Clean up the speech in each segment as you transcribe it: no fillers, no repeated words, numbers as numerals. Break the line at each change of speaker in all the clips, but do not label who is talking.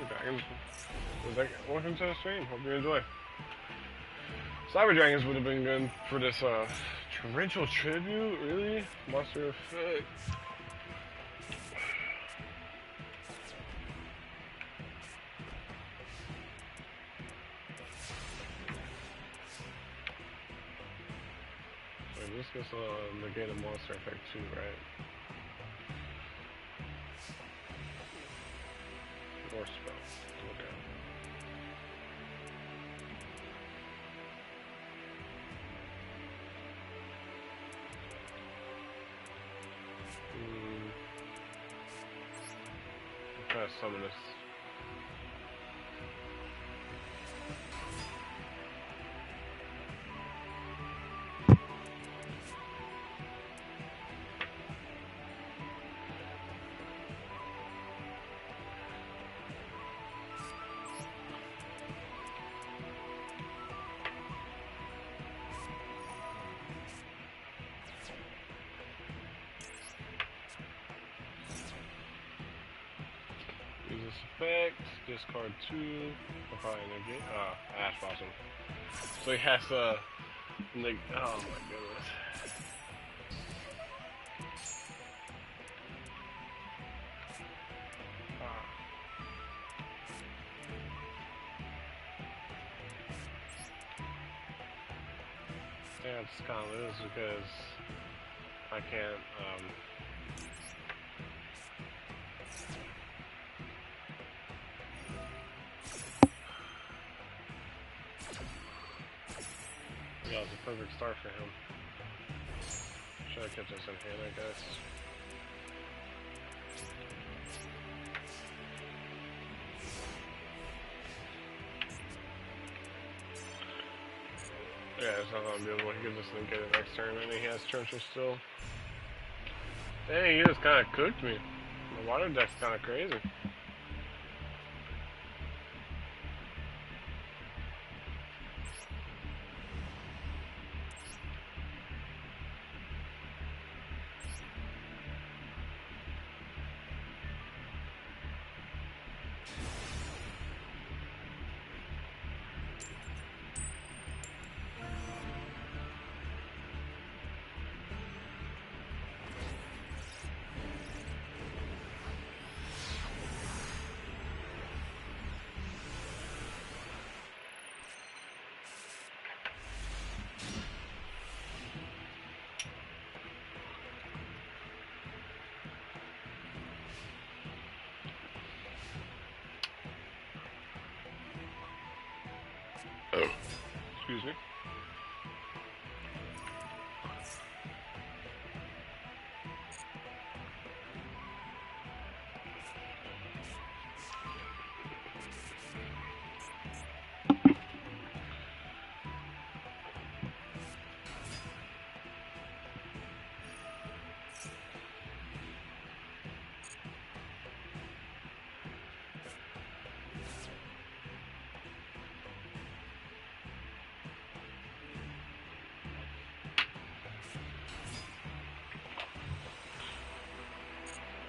Dragons. Welcome to the stream. Hope you enjoy. Cyber Dragons would have been good for this torrential tribute. Really? Monster effect. So this gets negate a monster effect too, right? Or spell. Okay. I'm trying to summon this. Use this effect, discard 2, probably negate, Ash Blossom. So he has to, oh my goodness. Yeah, it's kind of lose because I can't, yeah, it was a perfect start for him. Should have kept this in hand, I guess. Yeah, it's not gonna be able to get this thing get it next turn, and he has Churchill still. Dang, he just kinda cooked me. The water deck's kinda crazy. Excuse me.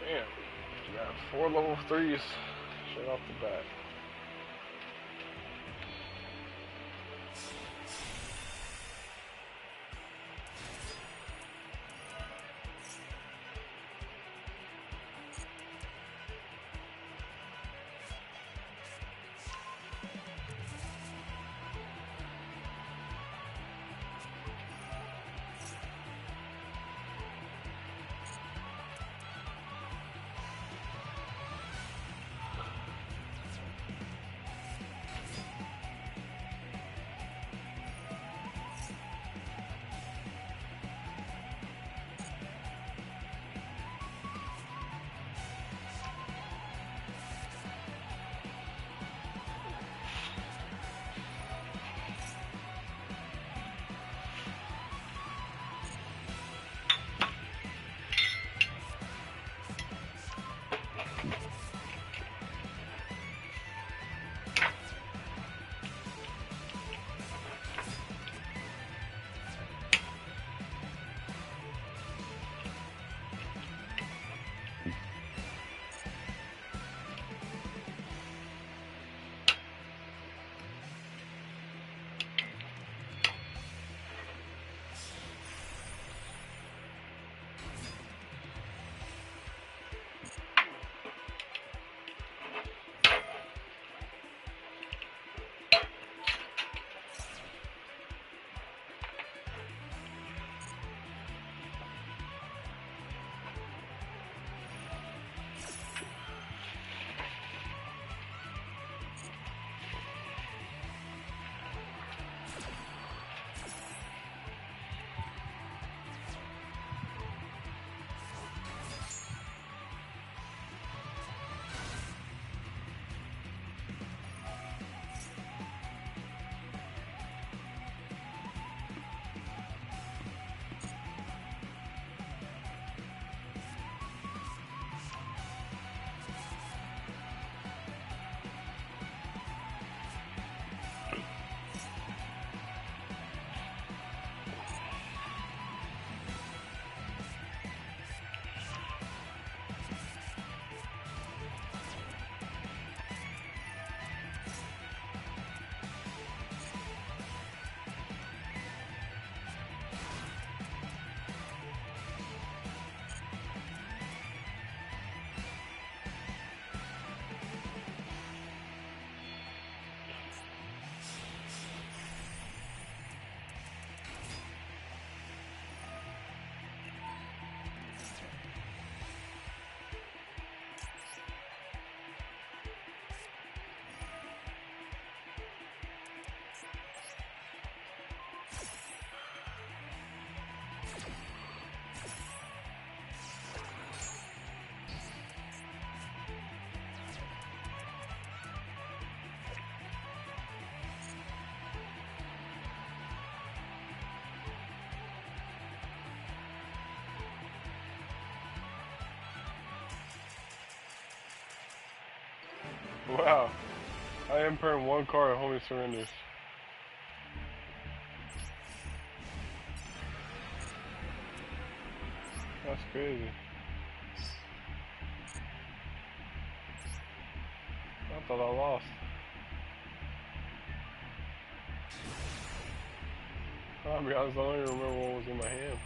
Damn, you got 4 level 3s straight off the bat. Wow. I am putting one card, homie surrenders. That's crazy. I thought I lost. I'll be honest, I don't even remember what was in my hand.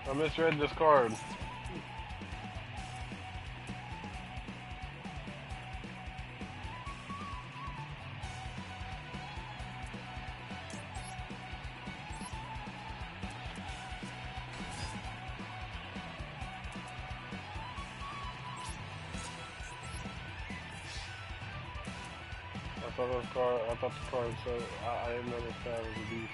I misread this card. I thought the card said I didn't know that was a beast.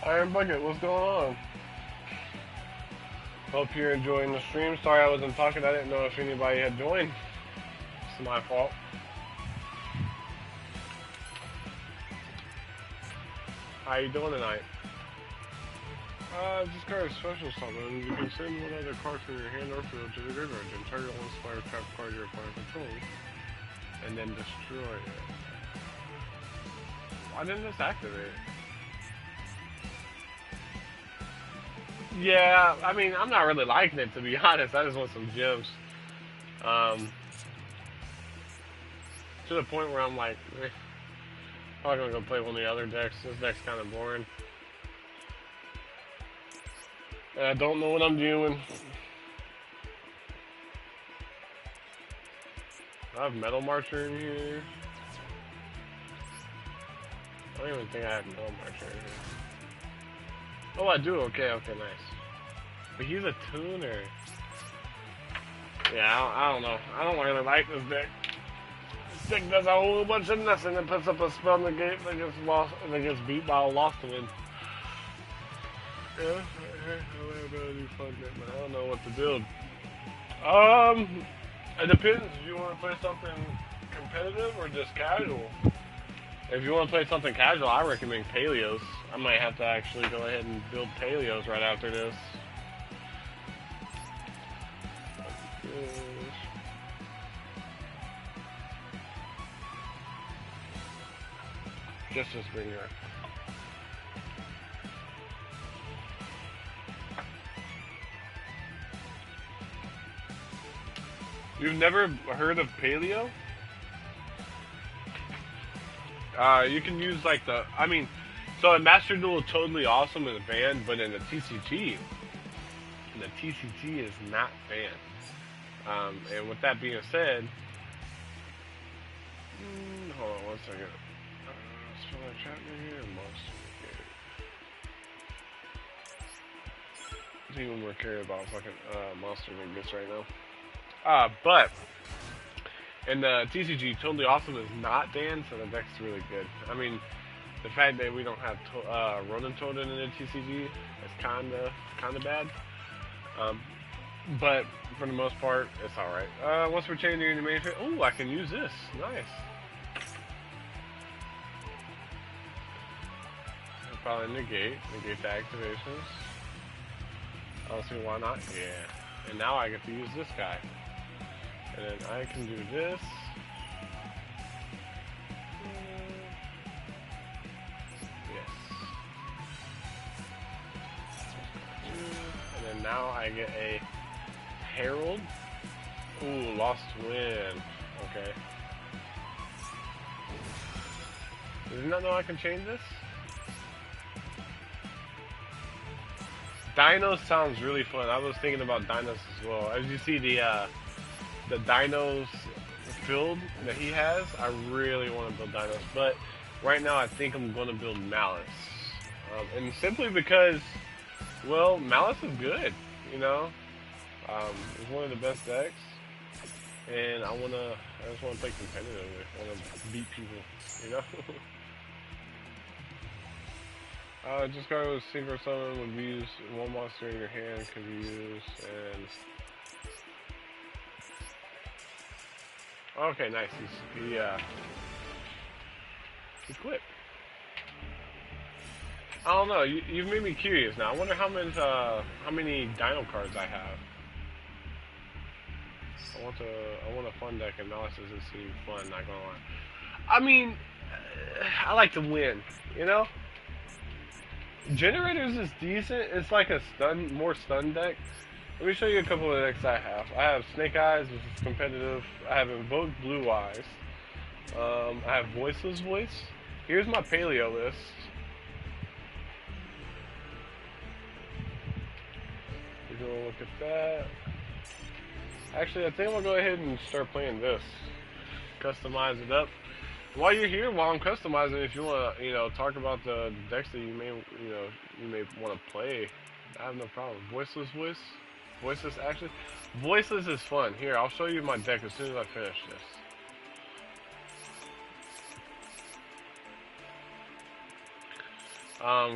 Iron Bucket, what's going on? Hope you're enjoying the stream. Sorry I wasn't talking. I didn't know if anybody had joined. It's my fault. How you doing tonight? This card is special summon. You can send one other card from your hand or field to the graveyard. Then target one spire trap card your opponent controls, and then destroy it. Why didn't this activate? Yeah, I mean, I'm not really liking it, to be honest. I just want some gems. To the point where I'm like, I'm gonna go play one of the other decks. This deck's kind of boring. And I don't know what I'm doing. I have Metal Marcher in here. I don't even think I have Metal Marcher in here. Oh, I do? Okay, nice. But he's a tuner. Yeah, I don't know. I don't really like this deck. This deck does a whole bunch of nothing and puts up a spell in the game that gets lost and that gets beat by a lost win. Yeah, I don't know what to build. It depends. Do you want to play something competitive or just casual? If you want to play something casual, I recommend Paleos. I might have to actually go ahead and build Paleos right after this. Just this bringer. You've never heard of Paleo? You can use like the, I mean, so in Master Duel, totally awesome as a band, but in the TCG is not banned. And with that being said, hold on one second. Spell that chat right here, monster. I think we're more cared about fucking monster than this right now. But in the TCG, Totally Awesome is not banned, so the deck's really good. I mean, the fact that we don't have Ronin Totem in the TCG is kinda bad. But for the most part, it's alright. Once we're changing your main fit, oh, I can use this. Nice. I'll probably negate the activations. I don't see why not. Yeah. And now I get to use this guy. And then I can do this. Yes. And then now I get a Herald. Ooh, Lost Wind. Okay. Did you not know I can change this? Dinos sounds really fun. I was thinking about Dinos as well. As you see, the the dinos field that he has, I really want to build dinos. But right now, I think I'm going to build Malice, and simply because, well, Malice is good. You know, it's one of the best decks, and I just want to play competitively. I want to beat people. You know. Just go with Synchro Summon would be used. One monster in your hand could be used, and okay, nice. He quit. I don't know. You've made me curious now. I wonder how many Dino cards I have. I want a fun deck, and Malice doesn't seem fun. Not gonna lie. I mean, I like to win. You know. Generators is decent. It's like a more stun deck. Let me show you a couple of decks I have. I have Snake Eyes, which is competitive. I have Invoked Blue Eyes. I have Voiceless Voice. Here's my Paleo list. We're gonna look at that. Actually, I think I'm gonna go ahead and start playing this. Customize it up. While you're here, while I'm customizing, if you want to, talk about the decks that you may want to play, I have no problem. Voiceless Voice? Voiceless, actually? Voiceless is fun. Here, I'll show you my deck as soon as I finish this.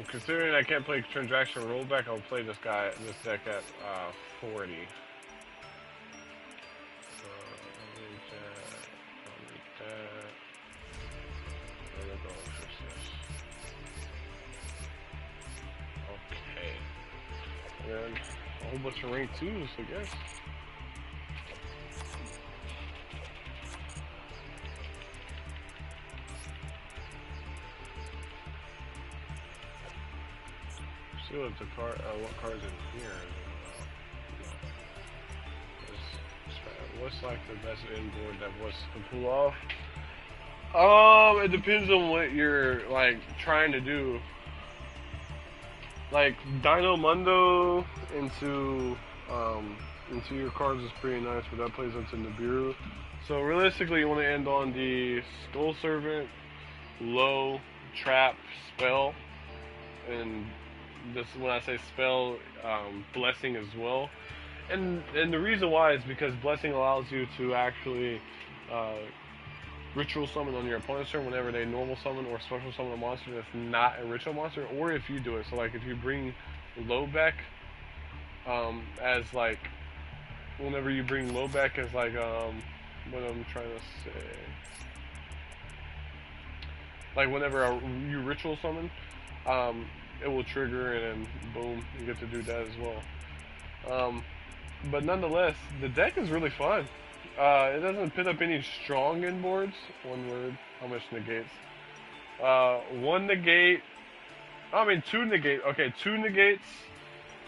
Considering I can't play Transaction Rollback, I'll play this deck at 40. And a whole bunch of rank 2s, I guess. See what cards in here. What's like the best inboard that Voice can pull off? It depends on what you're like trying to do. Like Dino Mundo into your cards is pretty nice, but that plays into Nibiru. So realistically, you want to end on the Skull Servant, Low, Trap, Spell, and this when I say spell, Blessing as well. And the reason why is because Blessing allows you to actually ritual summon on your opponent's turn whenever they normal summon or special summon a monster that's not a ritual monster, or if you do it. So like if you bring Low back as like whenever you bring Low back as like what I'm trying to say, like whenever you ritual summon, it will trigger and then boom, you get to do that as well. But nonetheless, the deck is really fun. It doesn't put up any strong inboards. One word. How much negates? One negate. I mean, two negate. Okay, two negates.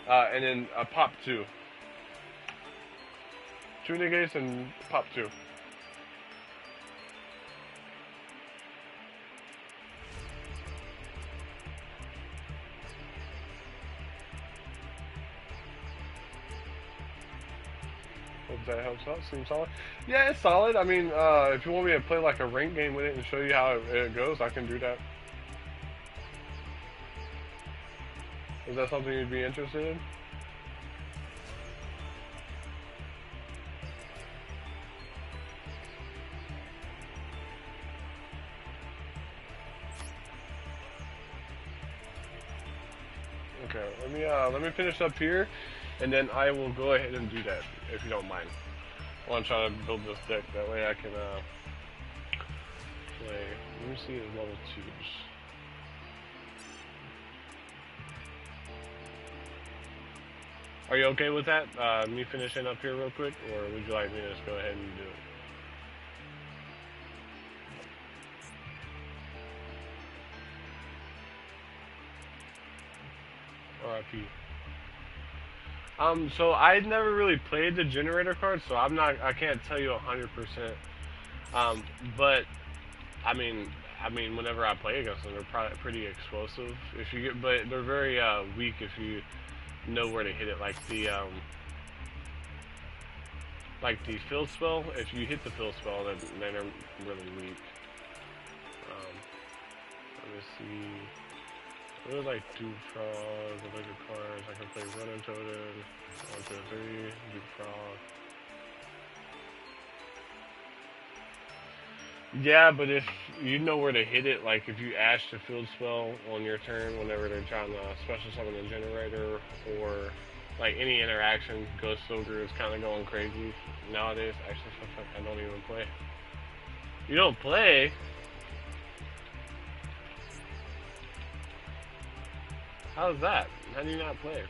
And then a pop 2. Two negates and pop 2. Hope that helps out. Seems solid. Yeah, it's solid. I mean, if you want me to play like a rank game with it and show you how it goes, I can do that. Is that something you'd be interested in? Okay, let me finish up here, and then I will go ahead and do that, if you don't mind. I want to try to build this deck, that way I can play. Let me see his level 2s. Are you okay with that? Me finishing up here real quick, or would you like me to just go ahead and do it? RIP. So I never really played the generator card, so I can't tell you 100%. But I mean, whenever I play against them, they're probably pretty explosive. But they're very weak if you know where to hit it. Like like the field spell. If you hit the field spell, then they're really weak. Let me see. I really like Duke Frog, the bigger cards. I can play Running Totem, 1, 2, 3, Duke Frog. Yeah, but if you know where to hit it, like if you ash the field spell on your turn whenever they're trying to special summon a generator, or like any interaction, Ghost Ogre is kind of going crazy nowadays. Actually, I don't even play. You don't play? How's that? How do you not play?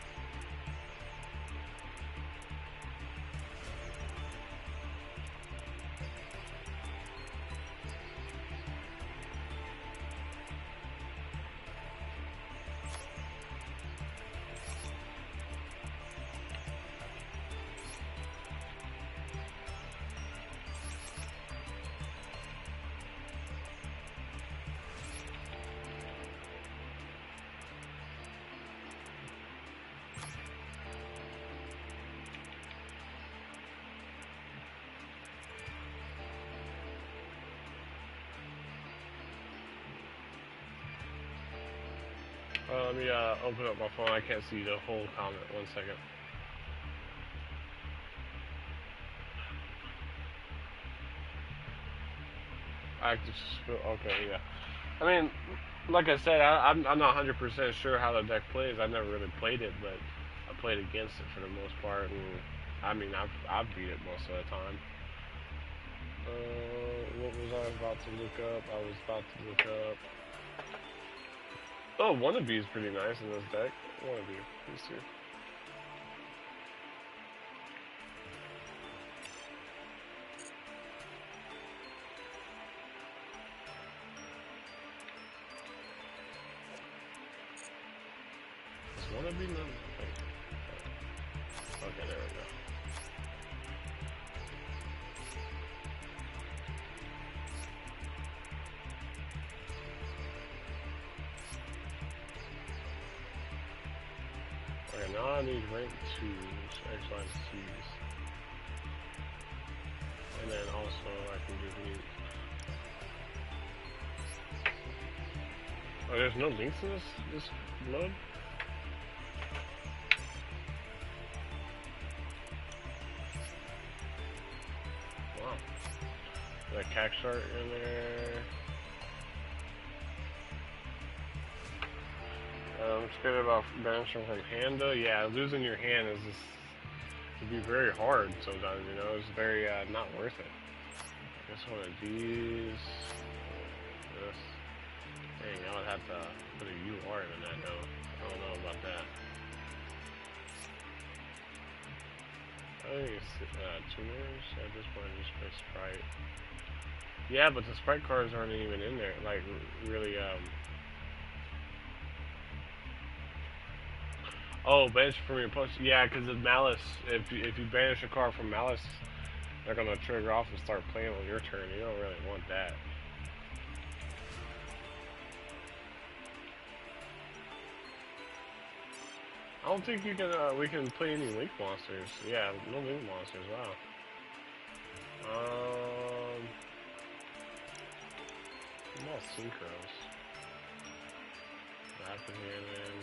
Let me open up my phone. I can't see the whole comment. 1 second. Active. Okay, yeah. I mean, like I said, I'm not 100% sure how the deck plays. I've never really played it, but I played against it for the most part, and I mean, I've beat it most of the time. What was I about to look up? I was about to look up. Oh, Wannabe is pretty nice in this deck. Wannabe, let's see. Is Wannabe not? Okay, there we go. Okay, now I need rank 2s, X, Y, and C's. And then also I can do links. Oh, there's no links in this mode? Wow. That cack chart in there. I'm scared about banishing from hand though. Yeah, losing your hand is just, it'd be very hard sometimes, you know, it's very not worth it. I guess one of these, this. Dang, I would have to put a UR in that though. I don't know about that. I think it's tuners. At this point, just play Sprite. Yeah, but the Sprite cards aren't even in there. Like, really, Oh, banish from your opponent. Yeah, because of Malice. If you banish a card from Malice, they're gonna trigger off and start playing on your turn. You don't really want that. I don't think you can. We can play any Link monsters. Yeah, no Link monsters. Wow. More synchros. Rapid Cannon.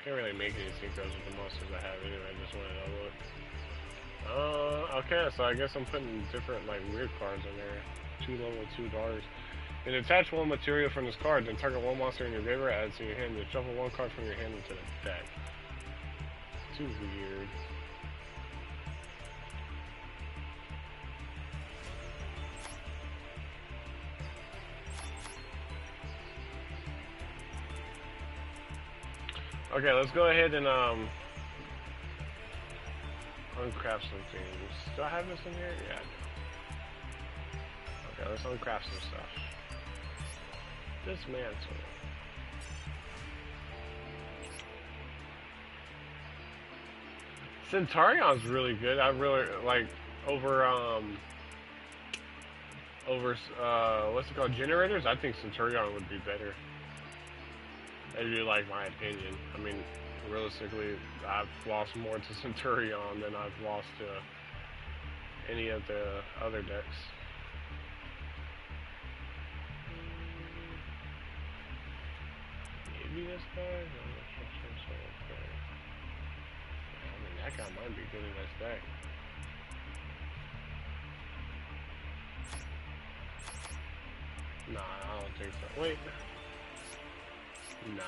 Can't really make any synchros with the monsters I have anyway. I just wanted to look. Okay, so I guess I'm putting different like weird cards in there. 2 level 2 dollars. And attach 1 material from this card, then target 1 monster in your graveyard, add it to your hand, then shuffle 1 card from your hand into the deck. Too weird. Okay, let's go ahead and uncraft some things. Do I have this in here? Yeah. Okay, let's uncraft some stuff. Dismantle. Centurion's really good. I really like over what's it called, generators. I think Centurion would be better. That'd be like my opinion. I mean, realistically, I've lost more to Centurion than I've lost to any of the other decks. Maybe this guy? I mean, that guy might be good in this deck. Nah, I don't think so. Wait. Nah,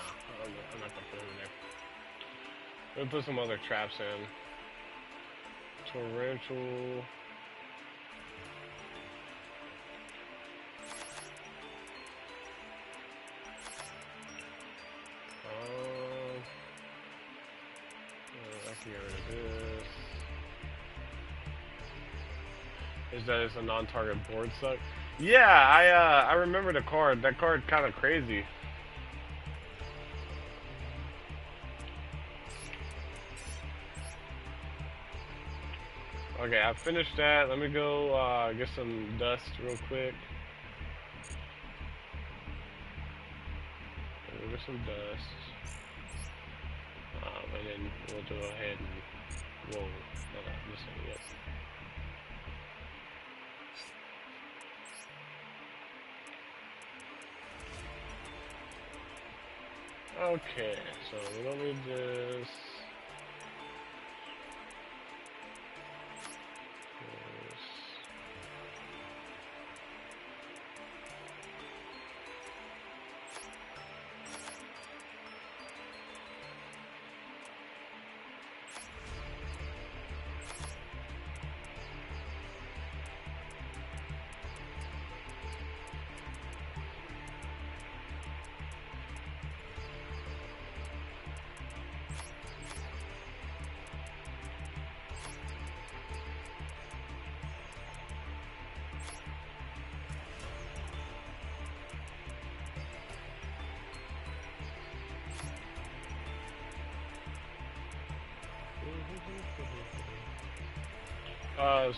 I'm not gonna put him in there. Let me put some other traps in. Torrential. I can get rid of this. Is that it's a non-target board suck? Yeah, I remember the card. That card kind of crazy. Okay, I finished that. Let me go get some dust real quick. We'll get some dust. And then we'll go ahead and... Whoa. No, this one, yep. Okay, so we don't need this.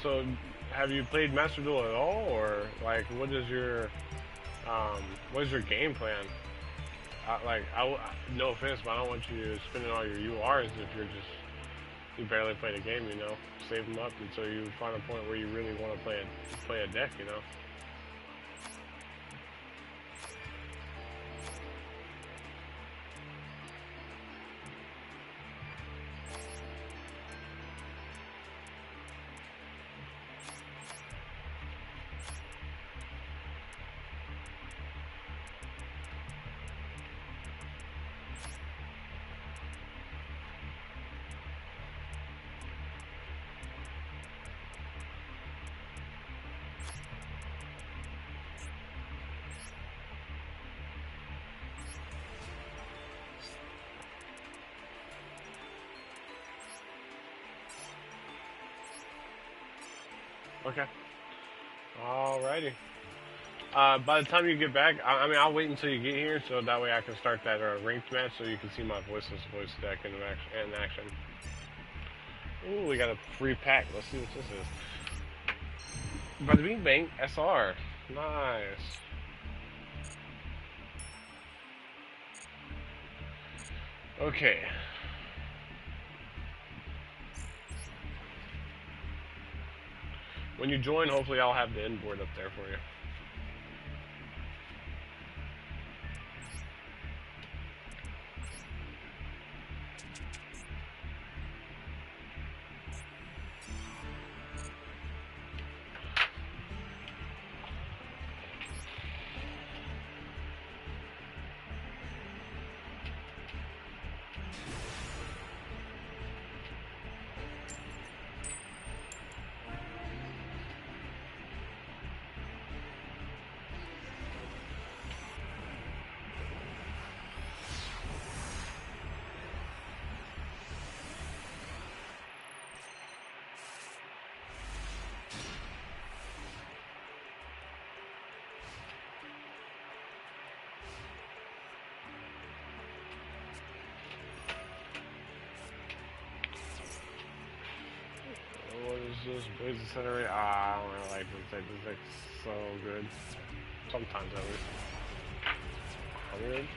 So have you played Master Duel at all, or like what is your game plan? No offense, but I don't want you spending all your URs if you barely play the game. You know, save them up until you find a point where you really want to play a deck. You know. Okay. Alrighty. By the time you get back, I mean, I'll wait until you get here, so that way I can start that ranked match, so you can see my voiceless voice deck in action. Ooh, we got a free pack. Let's see what this is. By the Bing Bang SR. Nice. Okay. When you join, hopefully I'll have the inboard up there for you. This Blaze Incendiary. I don't really like this deck. This deck's so good. Sometimes at least. 100?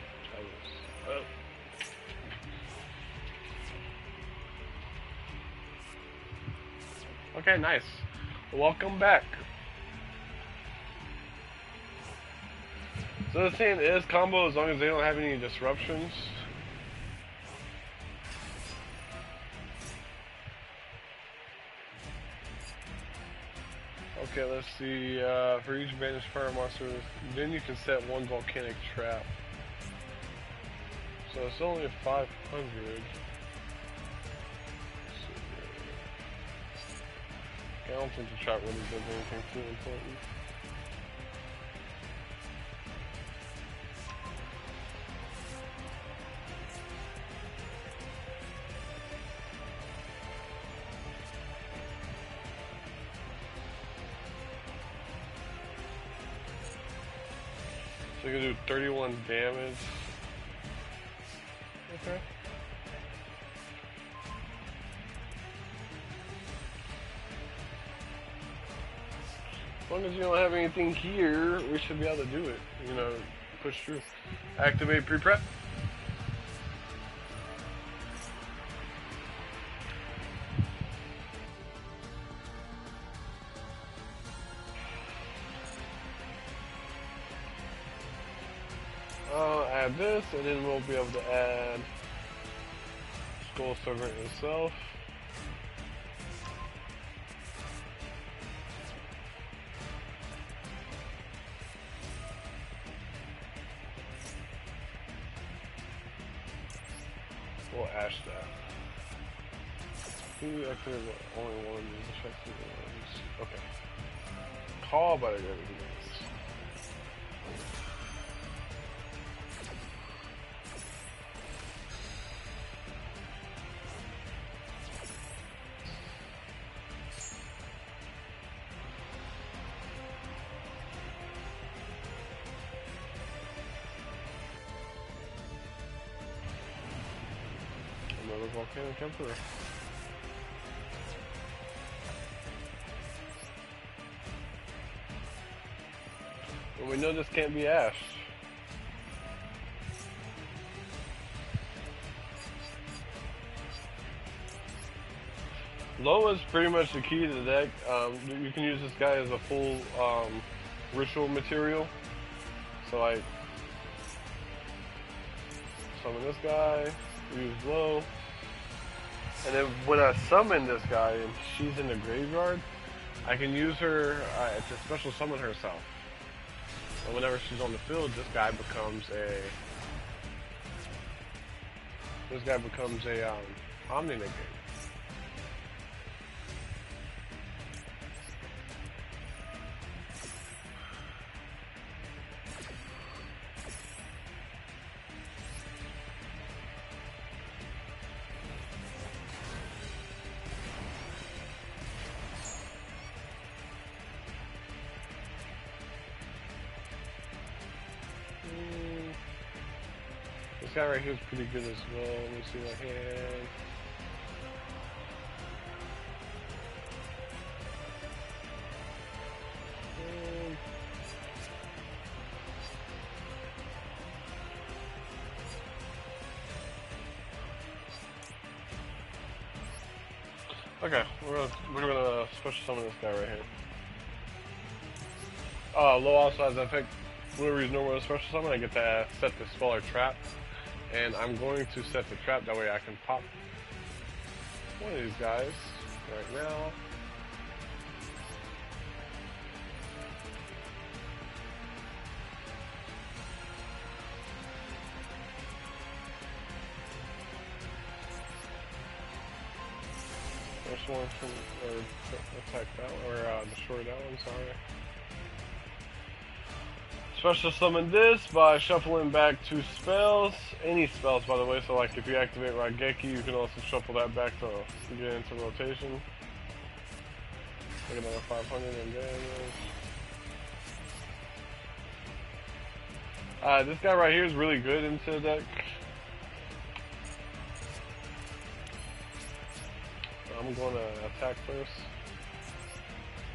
Oh. Okay, nice. Welcome back. So this thing is combo as long as they don't have any disruptions. Okay, let's see. For each banished fire monster, then you can set one volcanic trap. So it's only 500. I don't think the trap really does anything too important. So you can do 31 damage. Okay. As long as you don't have anything here, we should be able to do it. You know, push through. Activate pre-prep. I'll add this, and then we'll be able to add Skull Servant itself. We'll ash that. Who activated only one is effective ones? Okay. Call by the everything else. Another volcanic emperor. And we know this can't be Ash. Low is pretty much the key to the deck. You can use this guy as a full ritual material. So like, summon this guy, use low. And then when I summon this guy and she's in the graveyard, I can use her to special summon herself. And whenever she's on the field, this guy becomes a Omni Negate. This guy right here is pretty good as well. Let me see my hand. Okay, we're gonna special summon this guy right here. Low also has an effect. Whenever he's nowhere to special summon, I get to set the smaller trap. And I'm going to set the trap, that way I can pop one of these guys right now. First one from, or attack that one, or destroy that one, sorry. Special summon this by shuffling back 2 spells. Any spells, by the way, so like if you activate Raigeki, you can also shuffle that back to get into rotation. Take another 500 in damage. This guy right here is really good into the deck. I'm going to attack first.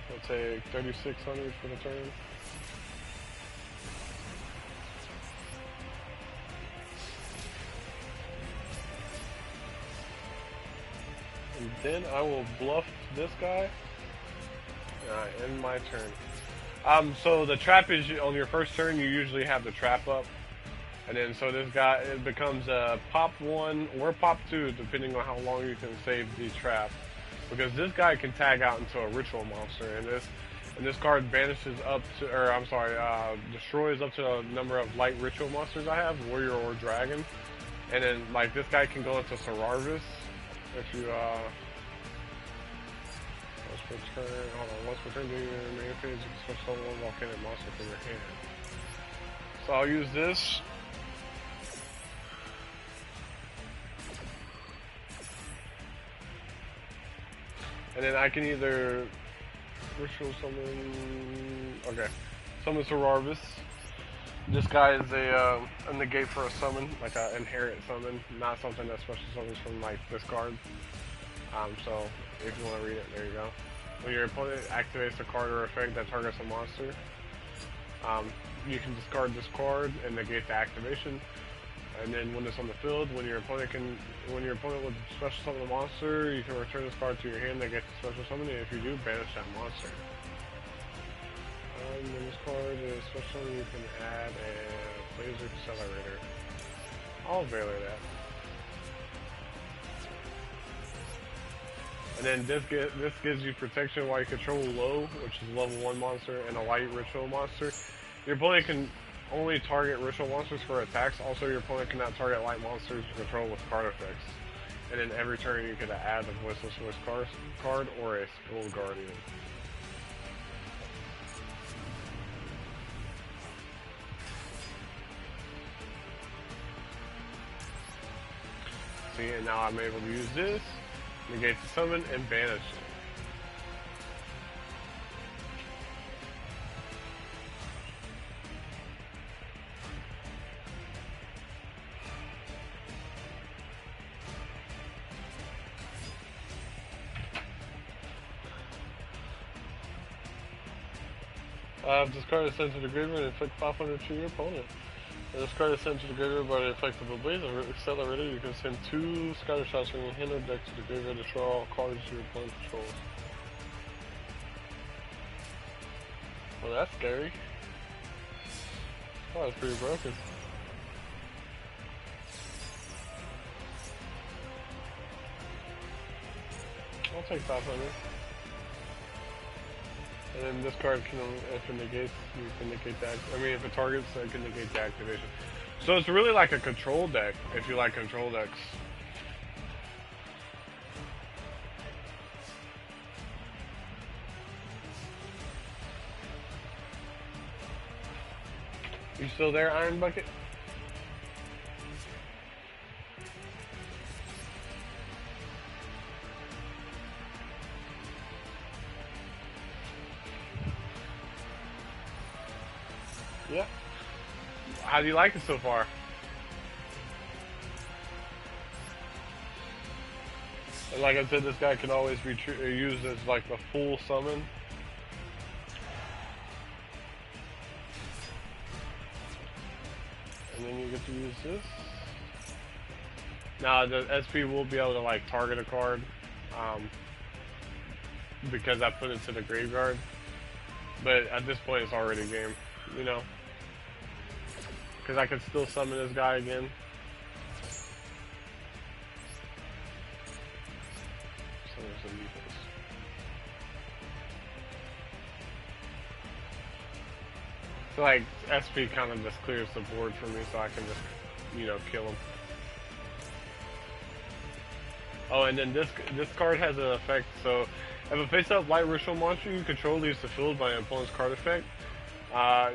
I'll take 3,600 for the turn. And then I will bluff this guy. End my turn. So the trap is on your first turn. You usually have the trap up, and then so this guy it becomes a pop 1 or pop 2, depending on how long you can save the trap. Because this guy can tag out into a ritual monster, and this card banishes up to, or I'm sorry, destroys up to a number of light ritual monsters I have, warrior or dragon, and then like this guy can go into Sararvis if you let's return. Hold on, let's return to your main page. You can switch to one volcanic monster from your hand. So I'll use this. And then I can either ritual summon. Okay, summon Sararvis. This guy is a negate for a summon, like an inherent summon, not something that special summons from like this card. So if you want to read it, there you go. When your opponent activates a card or effect that targets a monster, you can discard this card and negate the activation. And then when it's on the field, when your opponent would special summon a monster, you can return this card to your hand, negate the special summon, and if you do, banish that monster. When this card is special summon, you can add a laser accelerator. I'll valor that. And then this gives you protection while you control low, which is level 1 monster, and a light ritual monster. Your opponent can only target ritual monsters for attacks. Also, your opponent cannot target light monsters you control with card effects. And then every turn you can add a Voiceless Voice card or a Skull Guardian. See, and now I'm able to use this, negate the summon, and banish it. This card is sent to the graveyard and inflict 500 to your opponent. If this card is sent to the graveyard by the effect of a blaze accelerator, you can send 2 scatter shots from your hand or deck to the graveyard to draw all cards your opponent controls. Well, that's scary. Oh, that's pretty broken. I'll take 500. And then this card can, if it negates, you can negate that. I mean, if it targets, it can negate the activation. So it's really like a control deck, if you like control decks. You still there, Iron Bucket? Yeah. How do you like it so far? And like I said, this guy can always be used as like the full summon. And then you get to use this. Now the SP will be able to like target a card, because I put it to the graveyard. But at this point, it's already game, you know. Because I can still summon this guy again. So there's some defense. So like, SP kind of just clears the board for me so I can just, you know, kill him. Oh, and then this card has an effect, so if a face-up light ritual monster you control leaves the field by an opponent's card effect,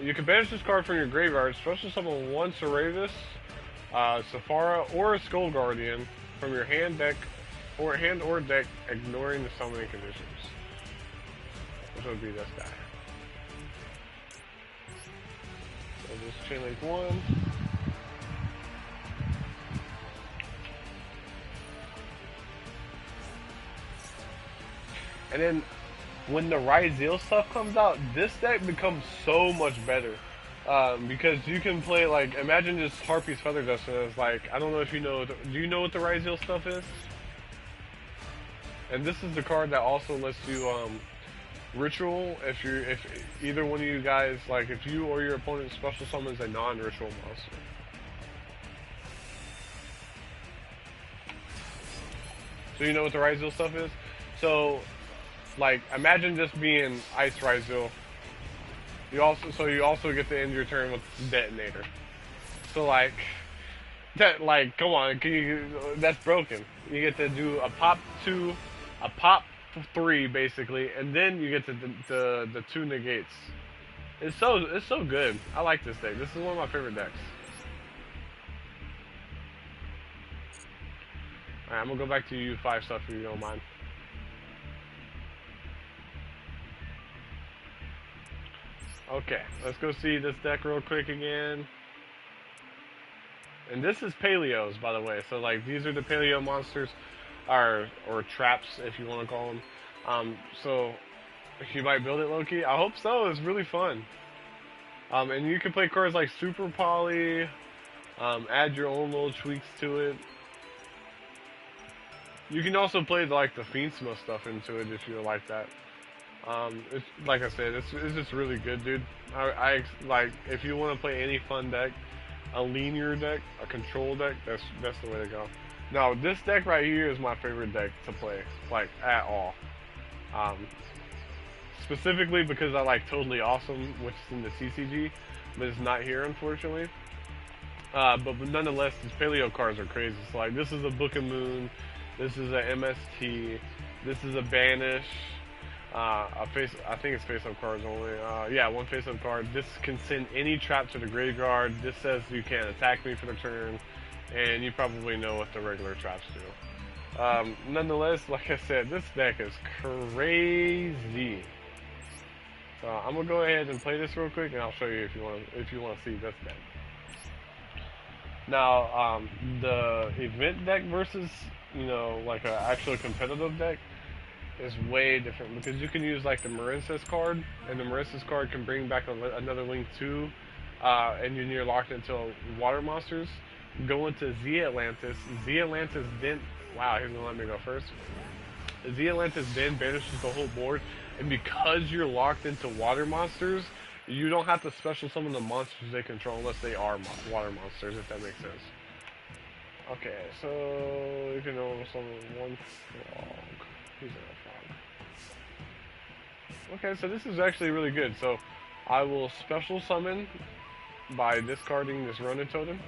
you can banish this card from your graveyard, special summon 1 Sararvis, Safara, or a Skull Guardian from your hand, deck, or deck, ignoring the summoning conditions. Which would be this guy. So just chain link 1. And then when the Ryzeal stuff comes out, this deck becomes so much better. Because you can play, like, imagine just Harpy's Feather Dust, and it's like, I don't know if you know, do you know what the Ryzeal stuff is? And this is the card that also lets you Ritual, if either one of you guys, like if you or your opponent special summons a non-ritual monster. So you know what the Ryzel stuff is? So, like, imagine just being Ice Ryzel. You also get to end your turn with Detonator. So like, come on, that's broken. You get to do a pop 2, a pop 3 basically, and then you get to the 2 negates. It's so good. I like this deck. This is one of my favorite decks. Alright, I'm gonna go back to U5 stuff if you don't mind. Okay, let's go see this deck real quick again. And this is Paleos, by the way. So like these are the Paleo monsters, or traps if you want to call them. So you might build it, Loki. I hope so. It's really fun. And you can play cards like Super Poly. Add your own little tweaks to it. You can also play like the Fiendma stuff into it if you like that. It's like I said, it's just really good, dude. I like if you want to play any fun deck, a linear deck, a control deck, that's the way to go. Now this deck right here is my favorite deck to play, like at all. Specifically because I like Totally Awesome, which is in the CCG, but it's not here unfortunately. But nonetheless, these Paleo cards are crazy. So like this is a Book of Moon, this is a MST, this is a Banish. I think it's face-up cards only. Yeah, one face-up card. This can send any trap to the graveyard. This says you can't attack me for the turn, and you probably know what the regular traps do. Nonetheless, like I said, this deck is crazy. So I'm gonna go ahead and play this real quick, and I'll show you if you want to see this deck. Now, the event deck versus like an actual competitive deck is way different because you can use like the Marinsys card, and the Marinsys card can bring back another link too, and you're locked into water monsters. Go into Z Atlantis. Z Atlantis then, wow, he's gonna let me go first. Z Atlantis then banishes the whole board, and because you're locked into water monsters, you don't have to special summon the monsters they control unless they are water monsters, if that makes sense. Okay, so you can only summon one frog. He's a frog. Okay, so this is actually really good. So I will special summon by discarding this Ronin Totem.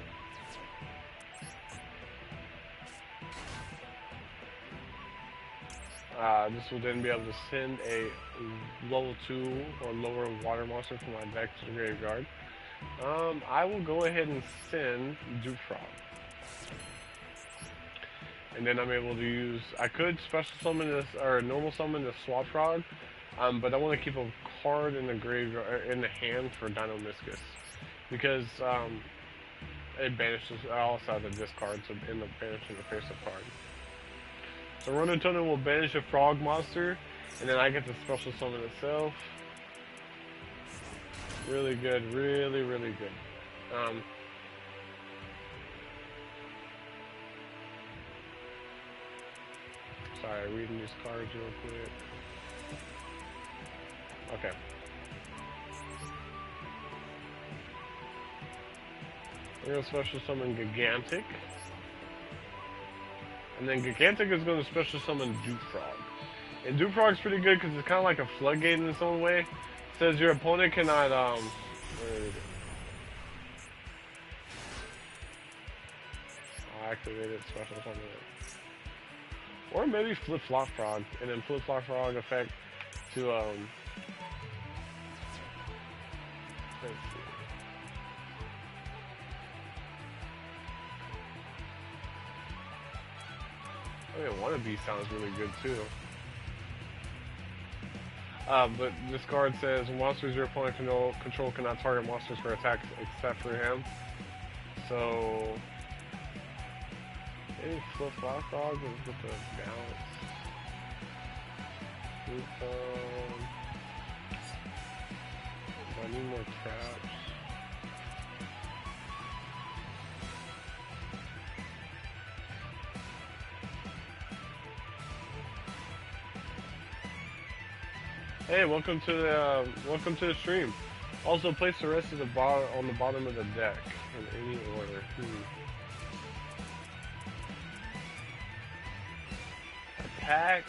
This will then be able to send a level 2 or lower water monster from my deck to the graveyard. I will go ahead and send Duke Frog. And then I'm able to use, I could special summon this, or normal summon the Swap Frog, but I want to keep a card in the graveyard, in the hand for Dinomischus, because it banishes, I also have the discard to end up banishing the face-up card. So Ronin Totem will banish a frog monster, and then I get to special summon itself. Really good, really, really good. Sorry, reading these cards real quick. Okay. We're going to special summon Gigantic. And then Gigantic is going to special summon Duke Frog. And Duke Frog's pretty good because it's kind of like a floodgate in its own way. It says your opponent cannot, where is it? I'll activate it, special summon it. Or maybe Flip-Flop Frog, and then Flip-Flop Frog effect to, let's see. I mean, Wannabe sounds really good too. But this card says, monsters your opponent control cannot target monsters for attacks except for him. So, maybe Flip-Flop Frog with the balance. I need more traps. Hey, welcome to the stream. Also, place the rest of the on the bottom of the deck in any order. Attack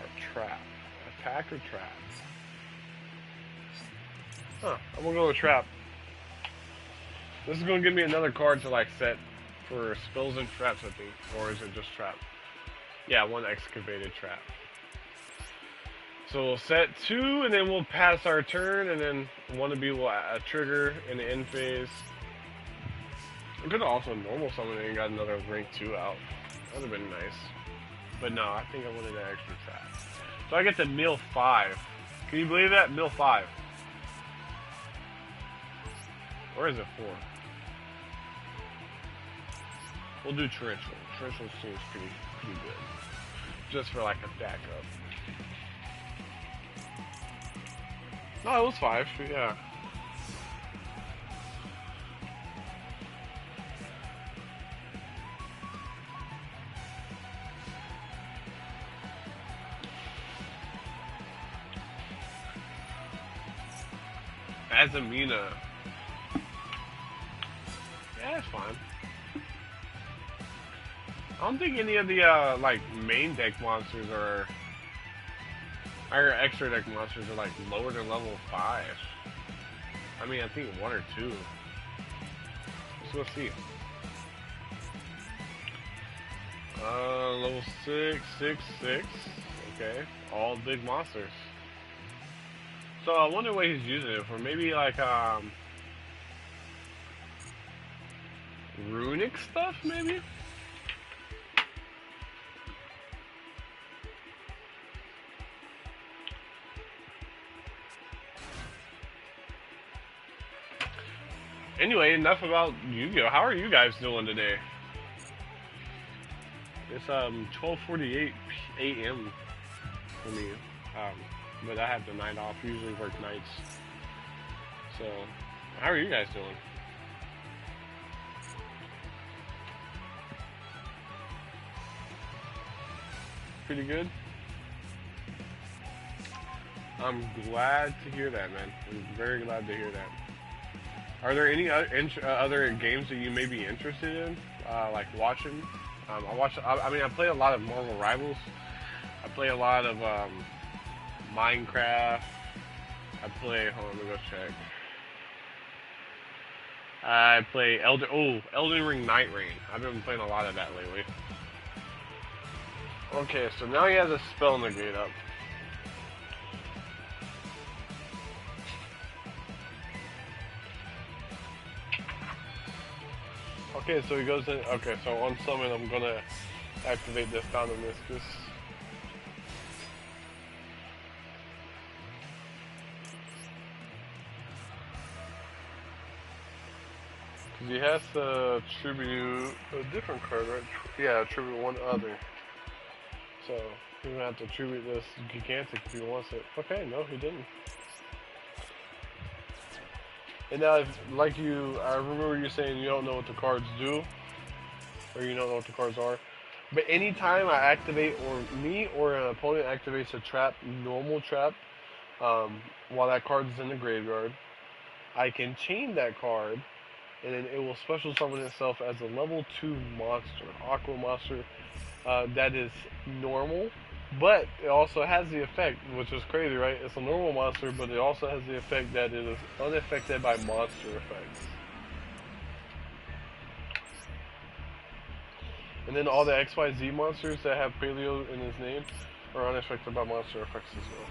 or trap? Attack or trap? Huh? I'm gonna go with trap. This is gonna give me another card to like set for spells and traps, I think, or is it just trap? Yeah, one excavated trap. So we'll set 2, and then we'll pass our turn, and then one to be will trigger in the end phase. I could have also normal summoned and got another rank 2 out. That would have been nice. But no, I think I wanted that extra trap. So I get to mill 5. Can you believe that? Mill 5. Or is it 4? We'll do torrential. Torrential seems pretty good. Just for like a backup. No, it was 5, yeah. Azamina. Yeah, it's fine. I don't think any of the like main deck monsters or extra deck monsters are like lower than level 5. I mean, I think 1 or 2. So let's see. Level 6, 6, 6. Okay, all big monsters. So I wonder what he's using it for. Maybe like runic stuff, maybe. Anyway, enough about Yu-Gi-Oh! How are you guys doing today? It's 12:48 a.m. for me, but I have the night off. Usually work nights. So, how are you guys doing? Pretty good. I'm glad to hear that, man. I'm very glad to hear that. Are there any other games that you may be interested in, like watching? I mean, I play a lot of Marvel Rivals. I play a lot of Minecraft. I play. Hold on, let me go check. I play Elden Ring Night Rain. I've been playing a lot of that lately. Okay, so now he has a spell negate up. Okay, so he goes in. Okay, so on summon, I'm gonna activate this down in this. Because he has to tribute a different card, right? Yeah, tribute one other. So he's gonna have to tribute this gigantic if he wants it. Okay, no, he didn't. And now, I remember you saying you don't know what the cards do, or you don't know what the cards are. But anytime I activate, or me or an opponent activates a trap, normal trap, while that card is in the graveyard, I can chain that card, and then it will special summon itself as a level 2 monster, aqua monster, that is normal. But it also has the effect, which is crazy, right? It's a normal monster, but it also has the effect that it is unaffected by monster effects. And then all the XYZ monsters that have Paleo in his name are unaffected by monster effects as well.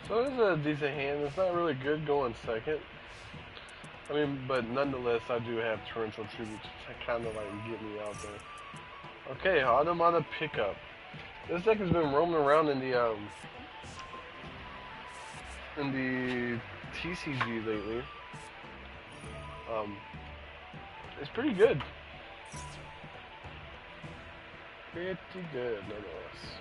So this is a decent hand. It's not really good going second. I mean, but nonetheless, I do have torrential tribute to kind of like get me out there. Okay, Automata Pickup. This deck has been roaming around in the TCG lately. Um, it's pretty good. Pretty good, nonetheless.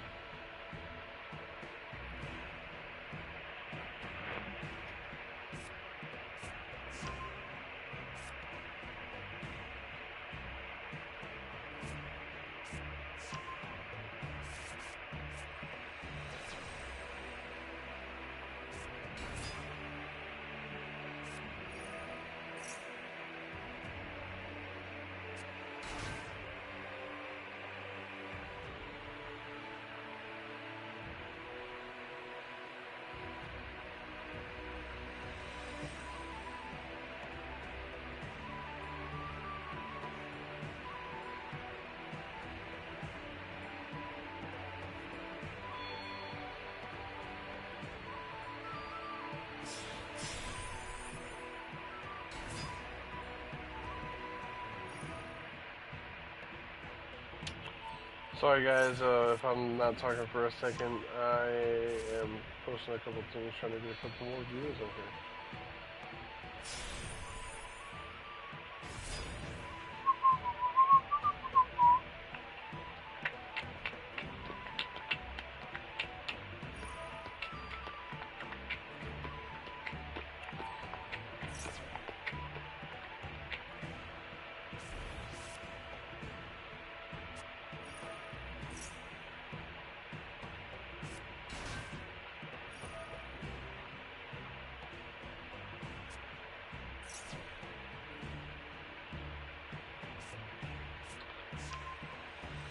Sorry guys, if I'm not talking for a second, I am posting a couple things, trying to get a couple more viewers on here.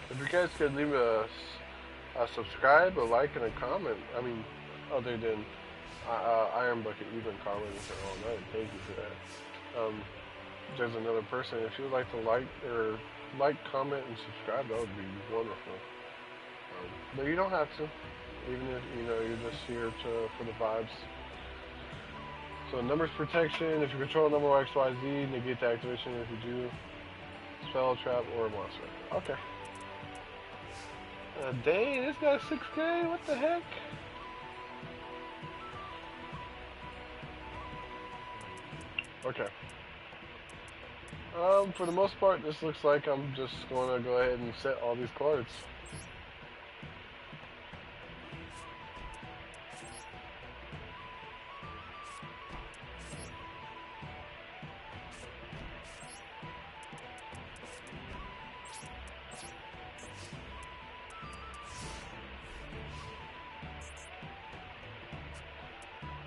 If you guys could leave a subscribe, a like, and a comment. I mean, other than Iron Bucket, you've been commenting for all night. Thank you for that. There's another person. If you would like to like, comment, and subscribe, that would be wonderful. But you don't have to, even if you're just here for the vibes. So numbers protection. If you control a number X, Y, Z, negate the activation. If you do, spell, trap, or monster. Okay. Dang, this guy's 6K? What the heck? Okay. For the most part, this looks like I'm just going to go ahead and set all these cards.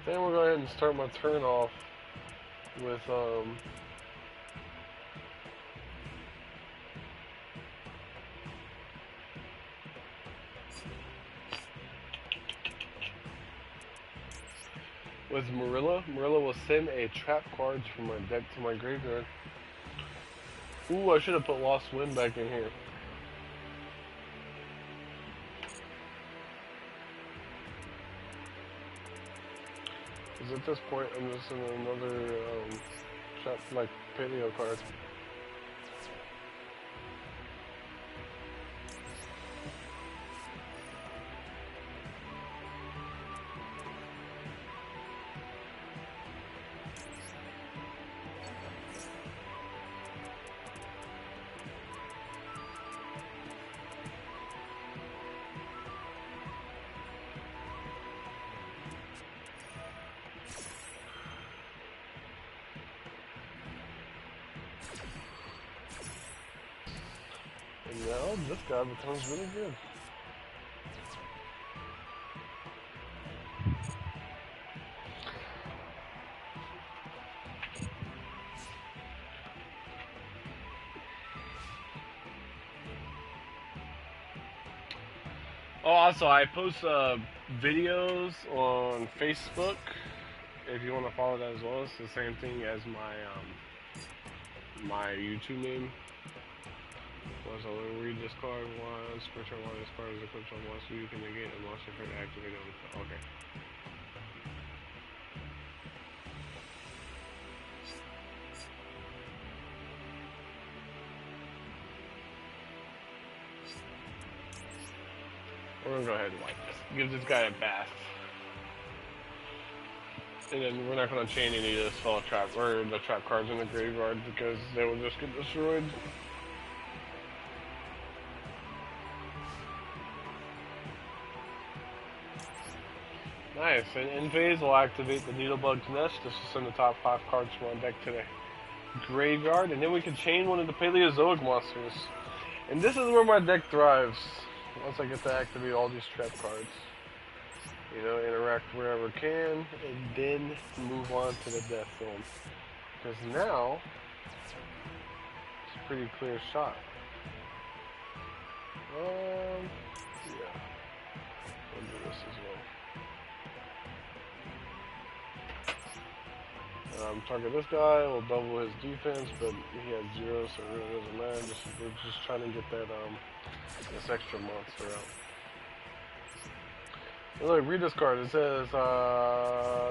Then we'll go ahead and start my turn off with Marilla. Marilla will send a trap cards from my deck to my graveyard. Ooh, I should have put Lost Wind back in here. Because at this point, I'm just in another trap, like, paleo card. And now this guy becomes really good. Oh, also, I post videos on Facebook. If you want to follow that as well, it's the same thing as my YouTube name. Once I read this card once, per turn one, this card is equipped on monster, you can negate a monster card activate on. Okay. We're gonna go ahead and wipe this. Give this guy a bath. And then we're not gonna chain any of the spell trap or the trap cards in the graveyard because they will just get destroyed. Nice, and in phase we'll activate the Needlebug's Nest. This will send the top 5 cards from our deck to the graveyard, and then we can chain one of the Paleozoic monsters. And this is where my deck thrives, once I get to activate all these trap cards. You know, interact wherever I can, and then move on to the death zone. Because now, it's a pretty clear shot. Yeah. We'll do this as well. Target this guy, we'll double his defense, but he has 0, so it really doesn't matter. We're just trying to get that, this extra monster out. Look, read this card. It says,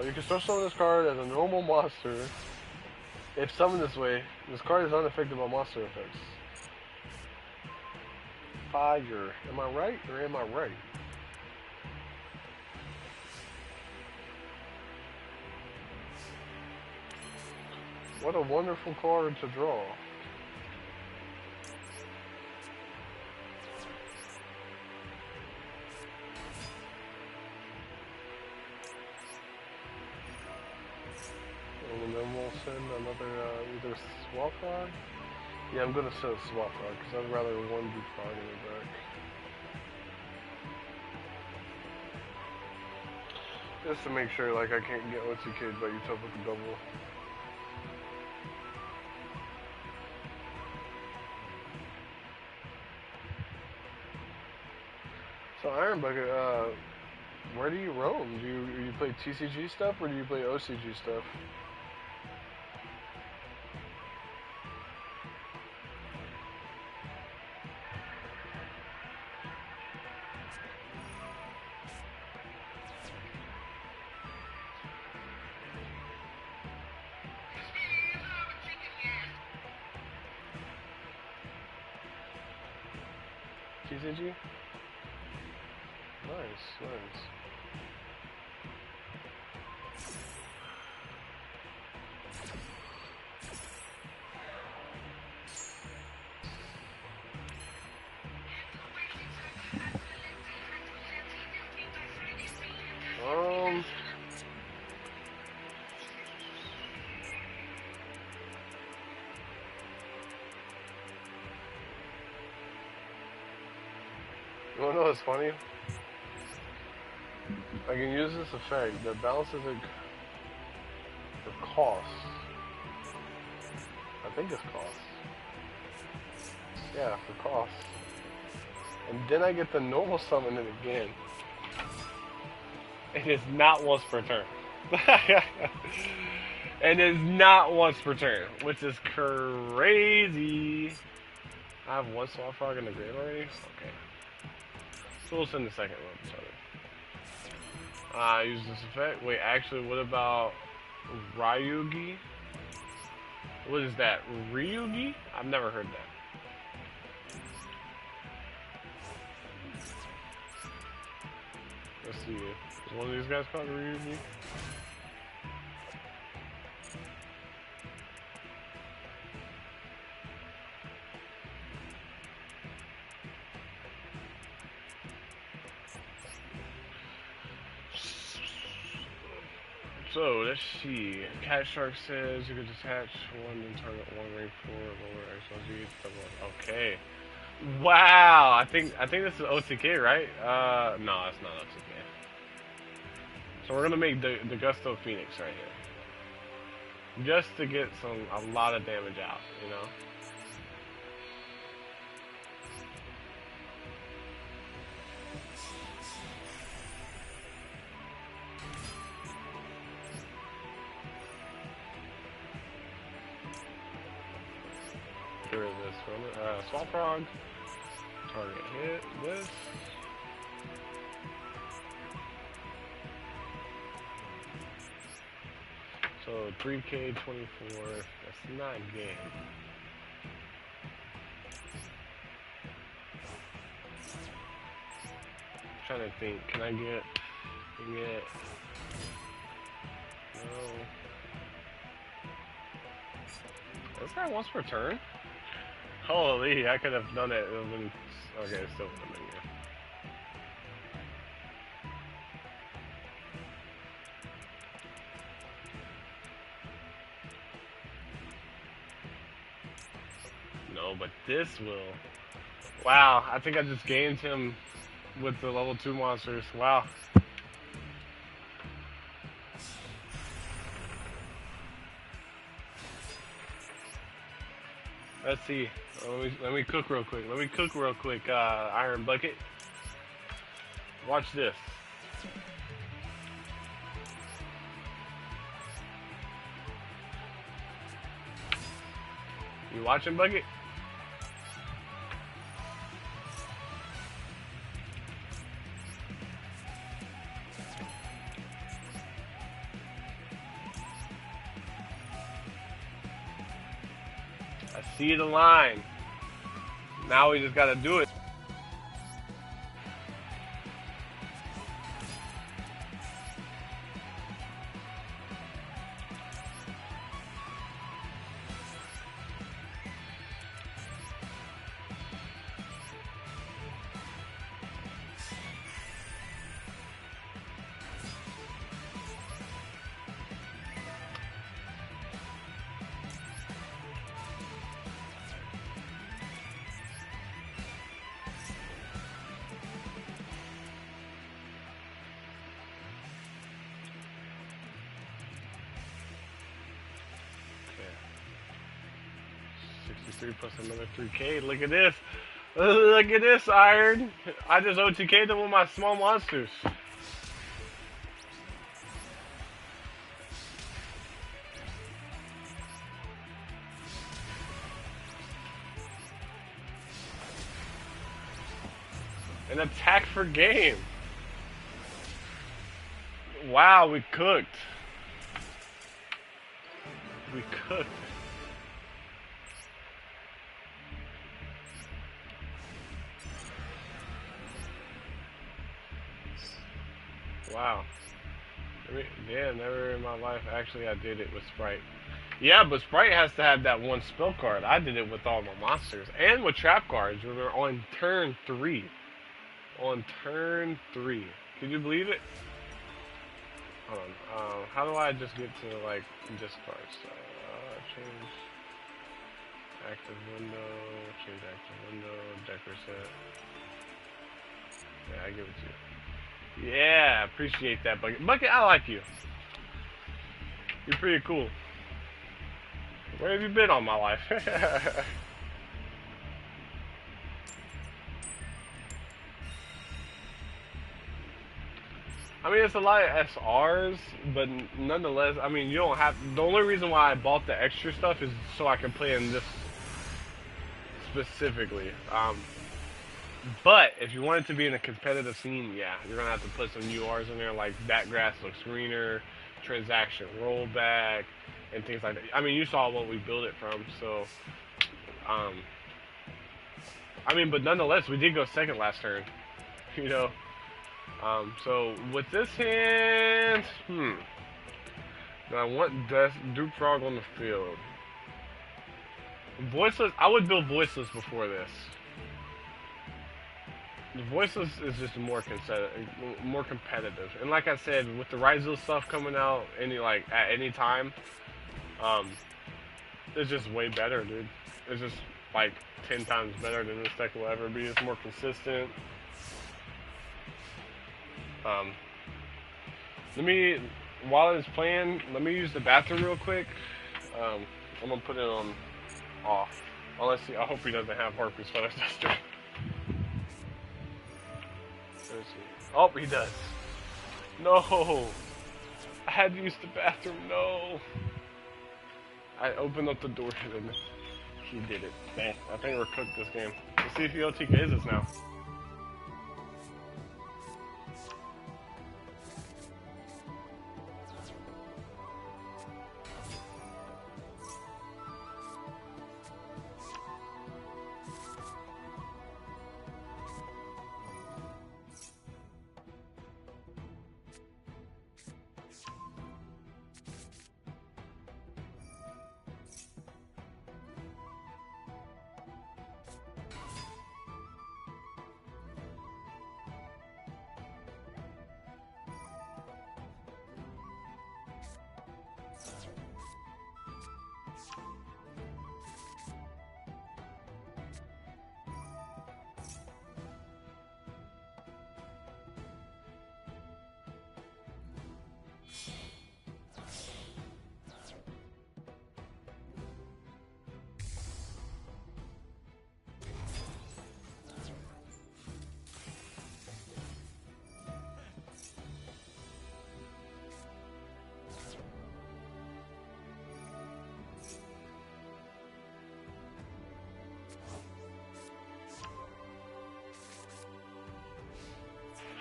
you can start summon this card as a normal monster. If summoned this way, this card is unaffected by monster effects. Fire. Am I right or am I right? What a wonderful card to draw. And then we'll send another, either Swap Frog? Yeah, I'm gonna send Swap Frog, because I'd rather one be frog in the deck. Just to make sure, like, I can't get OTK'd by Utopia with the double. So, Iron Bucket, where do you roam? Do you play TCG stuff, or do you play OCG stuff? TCG? Nice, nice. You wanna know what's funny? I can use this effect that balances it for cost. I think it's cost. Yeah, for cost. And then I get the normal summon it again. It is not once per turn. It is not once per turn, which is crazy. I have one Swap Frog in the grave already? Okay. So we'll send the second one. Sorry. Use this effect. Wait, actually, what about Ryugi? What is that? Ryugi? I've never heard that. Let's see. Is one of these guys called Ryugi? So, let's see. Cat Shark says you can detach one and target one rank 4 lower XLG. Okay. Wow! I think this is OTK, right? No, it's not OTK. So we're gonna make the Gusto Phoenix right here. Just to get a lot of damage out, you know? Here is this one. Swap Frog. Target hit. This. So 3K 24. That's not game. trying to think. Can I get? No. This guy wants per turn? Holy, I could have done it. It would have been okay. Still would have been here. No, but this will. Wow, I think I just gained him with the level 2 monsters. Wow. Let's see. Let me cook real quick. Iron Bucket. Watch this. You watching, Bucket? I see the line. Now we just gotta do it. Okay. 63 plus another 3K. Look at this. Look at this, Iron. I just OTK'd them with my small monsters. An attack for game. Wow, we cooked. We cooked. Wow. Yeah, never in my life. Actually, I did it with Sprite. Yeah, but Sprite has to have that one spell card. I did it with all my monsters. And with trap cards. We were on turn 3. On turn 3. Can you believe it? Hold on. How do I just get to, like, discards? Change active window. Change active window. Deck reset. Yeah, I give it to you. Yeah, appreciate that, Bucket. Bucket, I like you. You're pretty cool. Where have you been all my life? I mean, it's a lot of SRs, but nonetheless, I mean, you don't have. The only reason why I bought the extra stuff is so I can play in this specifically. But if you want it to be in a competitive scene, yeah, you're gonna have to put some URs in there, like that grass looks greener, transaction rollback, and things like that. I mean, you saw what we built it from, so. I mean, but nonetheless, we did go second last turn. You know. So with this hand, do I want Duke Frog on the field? Voiceless, I would build Voiceless before this. The Voiceless is just more competitive, and like I said, with the Ryzel stuff coming out at any time, it's just way better, dude. It's just like 10 times better than this deck will ever be. It's more consistent. While it's playing, let me use the bathroom real quick. I'm gonna put it on off. Unless I hope he doesn't have Harpy's Feather Duster. Oh, he does. No! I had to use the bathroom, no! I opened up the door and he did it. Dang, I think we're cooked this game. Let's see if he OTKs us now.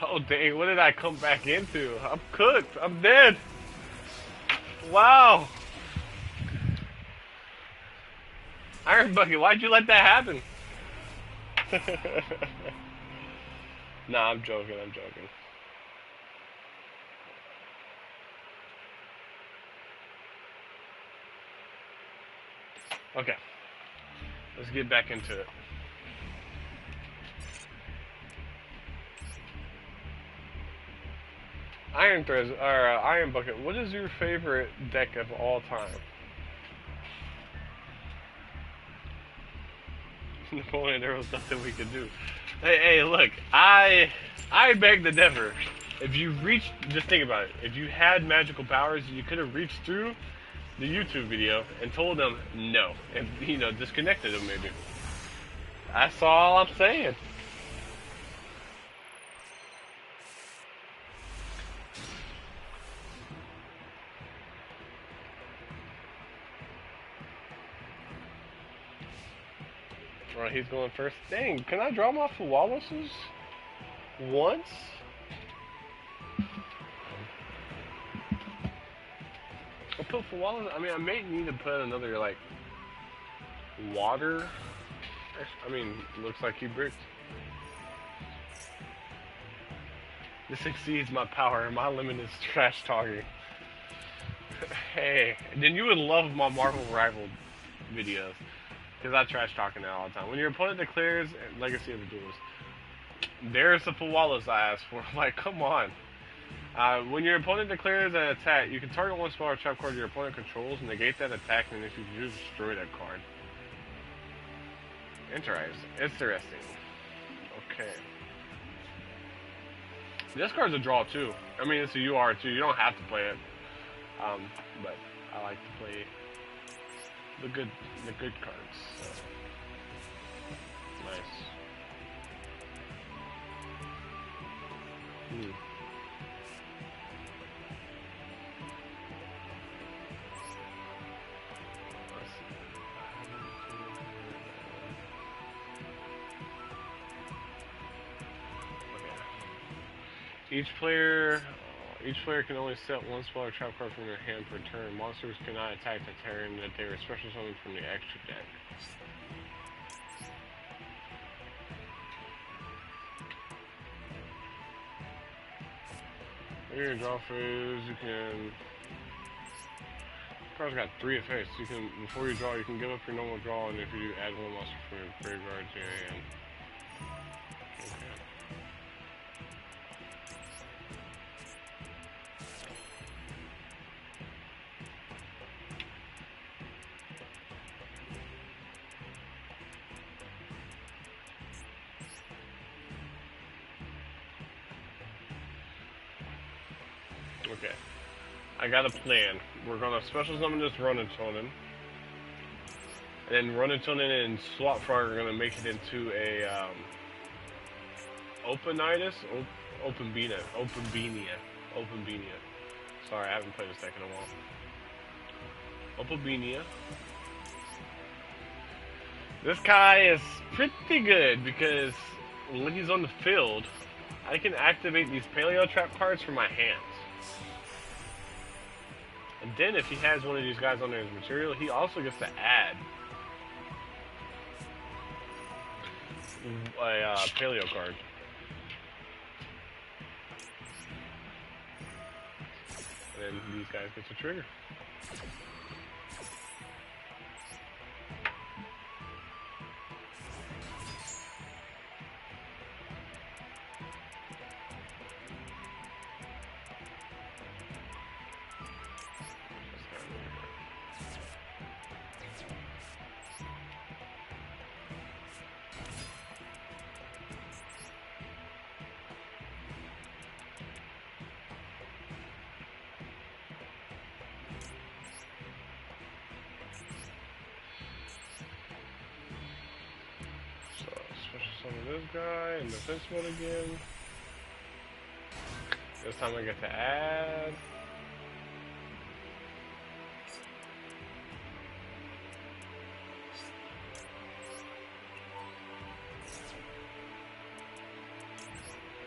Oh dang, what did I come back into? I'm cooked. I'm dead. Wow. Iron Bucket, why'd you let that happen? Nah, I'm joking, I'm joking. Okay, let's get back into it. Iron Threads, or Iron Bucket, what is your favorite deck of all time? Napoleon, there was nothing we could do. Hey, look, I beg the differ. If you reached, just think about it. If you had magical powers, you could have reached through the YouTube video and told them no, and disconnected them maybe. That's all I'm saying. Alright, he's going first. Dang, can I draw my Fuwaluses once? I'll put Fuwalus. I mean, I may need to put another, like, water. I mean, looks like he bricked. This exceeds my power. My limit is trash talking. Hey, then you would love my Marvel Rival videos. Because I trash talking that all the time. When your opponent declares Legacy of the Duelist, there's the Fuwalas I asked for. Like, come on. When your opponent declares an attack, you can target one spell or trap card your opponent controls and negate that attack, and if you do, destroy that card. Interesting. Okay. This card's a draw too. I mean, it's a UR too. You don't have to play it, but I like to play the good cards. So. Nice. Each player can only set one spell or trap card from their hand per turn. Monsters cannot attack the turn that they were special summoned from the extra deck. Here, draw phase. You can. Card's got 3 effects. You can, before you draw, you can give up your normal draw, and if you do, add one monster from your graveyard to your hand. Okay, I got a plan. We're gonna special summon this Runatonin, and then Runatonin and Swap Frog are gonna make it into a Openitis, Openbenia. Sorry, I haven't played this deck in a while. Openitia. This guy is pretty good because when he's on the field, I can activate these Paleo Trap cards from my hands. And then if he has one of these guys on his material, he also gets to add a Paleo card. And then these guys get to trigger. This guy in defense mode again. This time I get to add.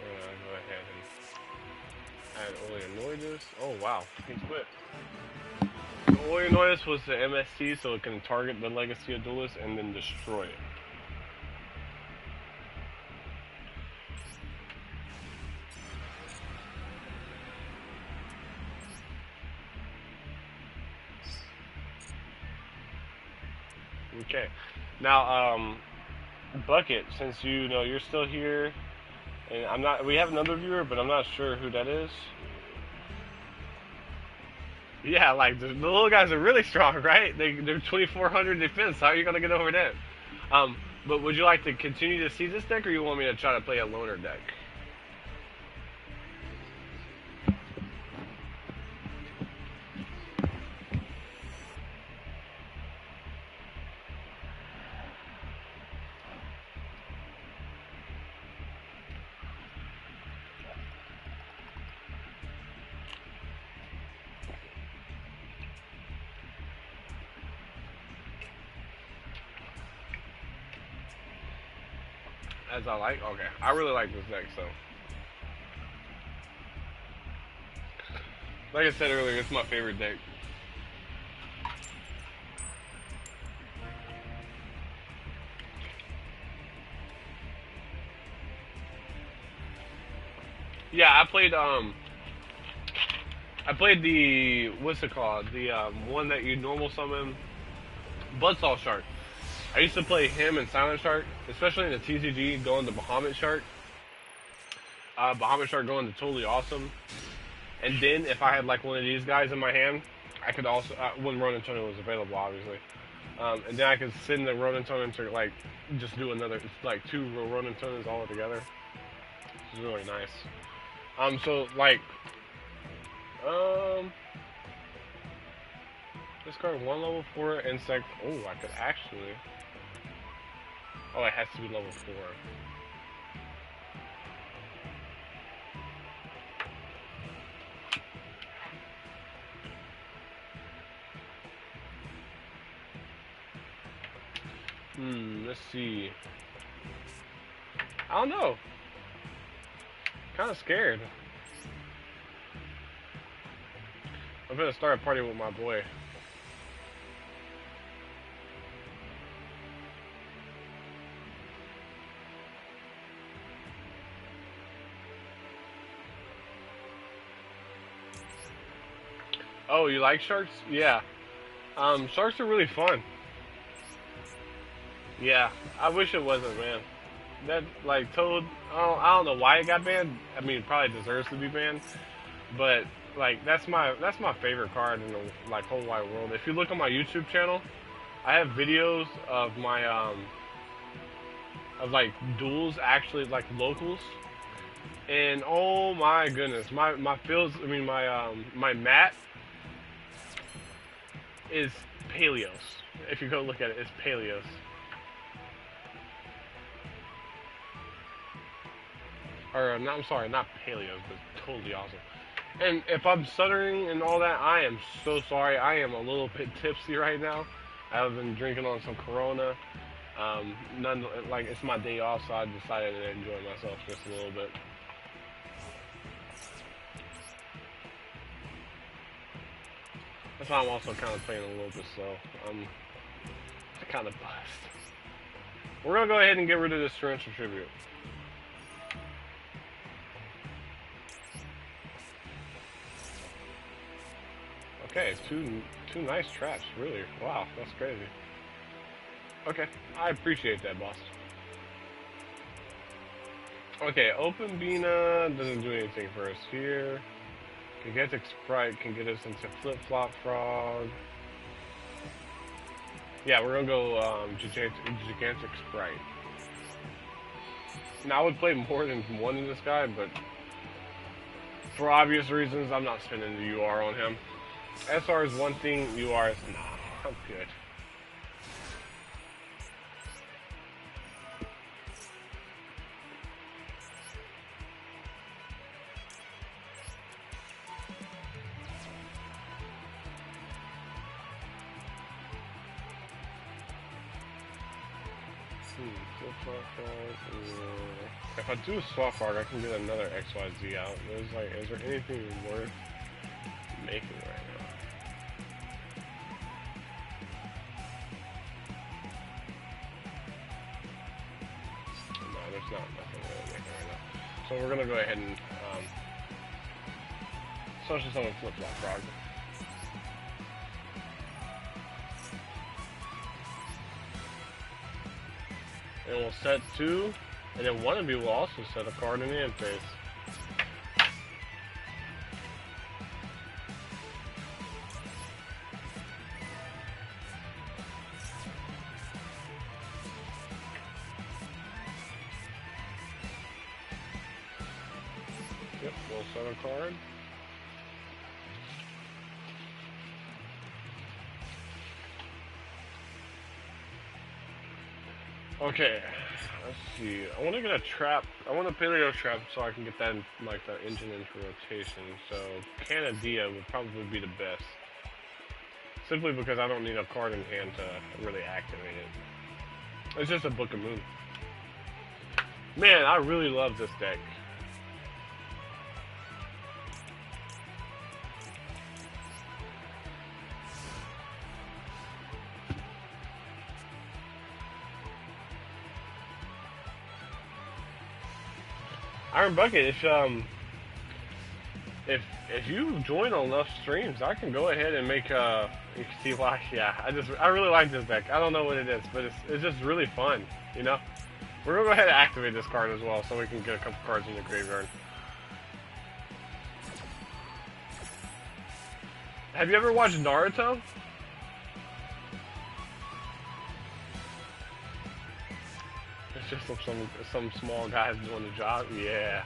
We're gonna go ahead Add Oleonoidus. Oh wow, he's quit. The Oleonoidus was the MST, so it can target the Legacy of Duelist and then destroy it. Okay. Now, Bucket, since you know you're still here, and I'm not. We have another viewer, but I'm not sure who that is. Yeah, like the little guys are really strong, right? They're 2,400 defense. How are you gonna get over that? But would you like to continue to see this deck, or you want me to try to play a loner deck? As I like? Okay. I really like this deck, so. Like I said earlier, it's my favorite deck. Yeah, I played the, what's it called? The one that you normal summon, Bloodsaw Shark. I used to play him and Silent Shark, especially in the TCG, going to Bahamut Shark. Bahamut Shark going to Totally Awesome. And then if I had like one of these guys in my hand, I could also, when Ronin Tonin was available, obviously. And then I could send the Ronin Tonin to like, just do another, like 2 Ronin Tonins all together. It's really nice. So like, discard 1 level 4 insect. Oh, I could actually. Oh, it has to be level 4. Let's see. I don't know. Kind of scared. I'm gonna start a party with my boy. Oh, you like sharks? Yeah. Sharks are really fun. Yeah, I wish it wasn't, man. That like Toad, I don't know why it got banned. I mean, it probably deserves to be banned, but like that's my favorite card in the like whole wide world. If you look on my YouTube channel, I have videos of my of like duels, actually like locals, and oh my goodness, my fields. I mean my mat is Paleos. If you go look at it, it's Paleos. Or no, I'm sorry, not Paleos, but Totally Awesome. And if I'm stuttering and all that, I am so sorry. I am a little bit tipsy right now. I've been drinking on some Corona. Like it's my day off, so I decided to enjoy myself just a little bit. That's why I'm also kind of playing a little bit slow. I'm kind of buzzed. We're gonna go ahead and get rid of this torrential tribute. Okay, two nice traps, really. Wow, that's crazy. Okay, I appreciate that, boss. Okay, Open Bina doesn't do anything for us here. Gigantic Sprite can get us into Flip Flop Frog. Yeah, we're gonna go Gigantic Sprite. Now I would play more than one in this guy, but for obvious reasons, I'm not spending the UR on him. SR is one thing, UR is nah. I'm good. Flip-flop frog. If I do a swap frog, I can get another XYZ out. There's like, is there anything worth making right now? No, there's not nothing really making right now. So we're gonna go ahead and social summon flip-flop frog. And we'll set 2, and then one of you will also set a card in the end phase. Yep, we'll set a card. Okay, let's see. I want to get a trap. I want a paleo trap so I can get that, like, the engine into rotation. So Canadia would probably be the best, simply because I don't need a card in hand to really activate it. It's just a Book of Moon. Man, I really love this deck. Iron Bucket, if you join on enough streams, I can go ahead and make you can see why. Yeah, I really like this deck. I don't know what it is, but it's just really fun, you know. We're gonna go ahead and activate this card as well, so we can get a couple cards in the graveyard. Have you ever watched Naruto? It's just some small guys doing the job. Yeah.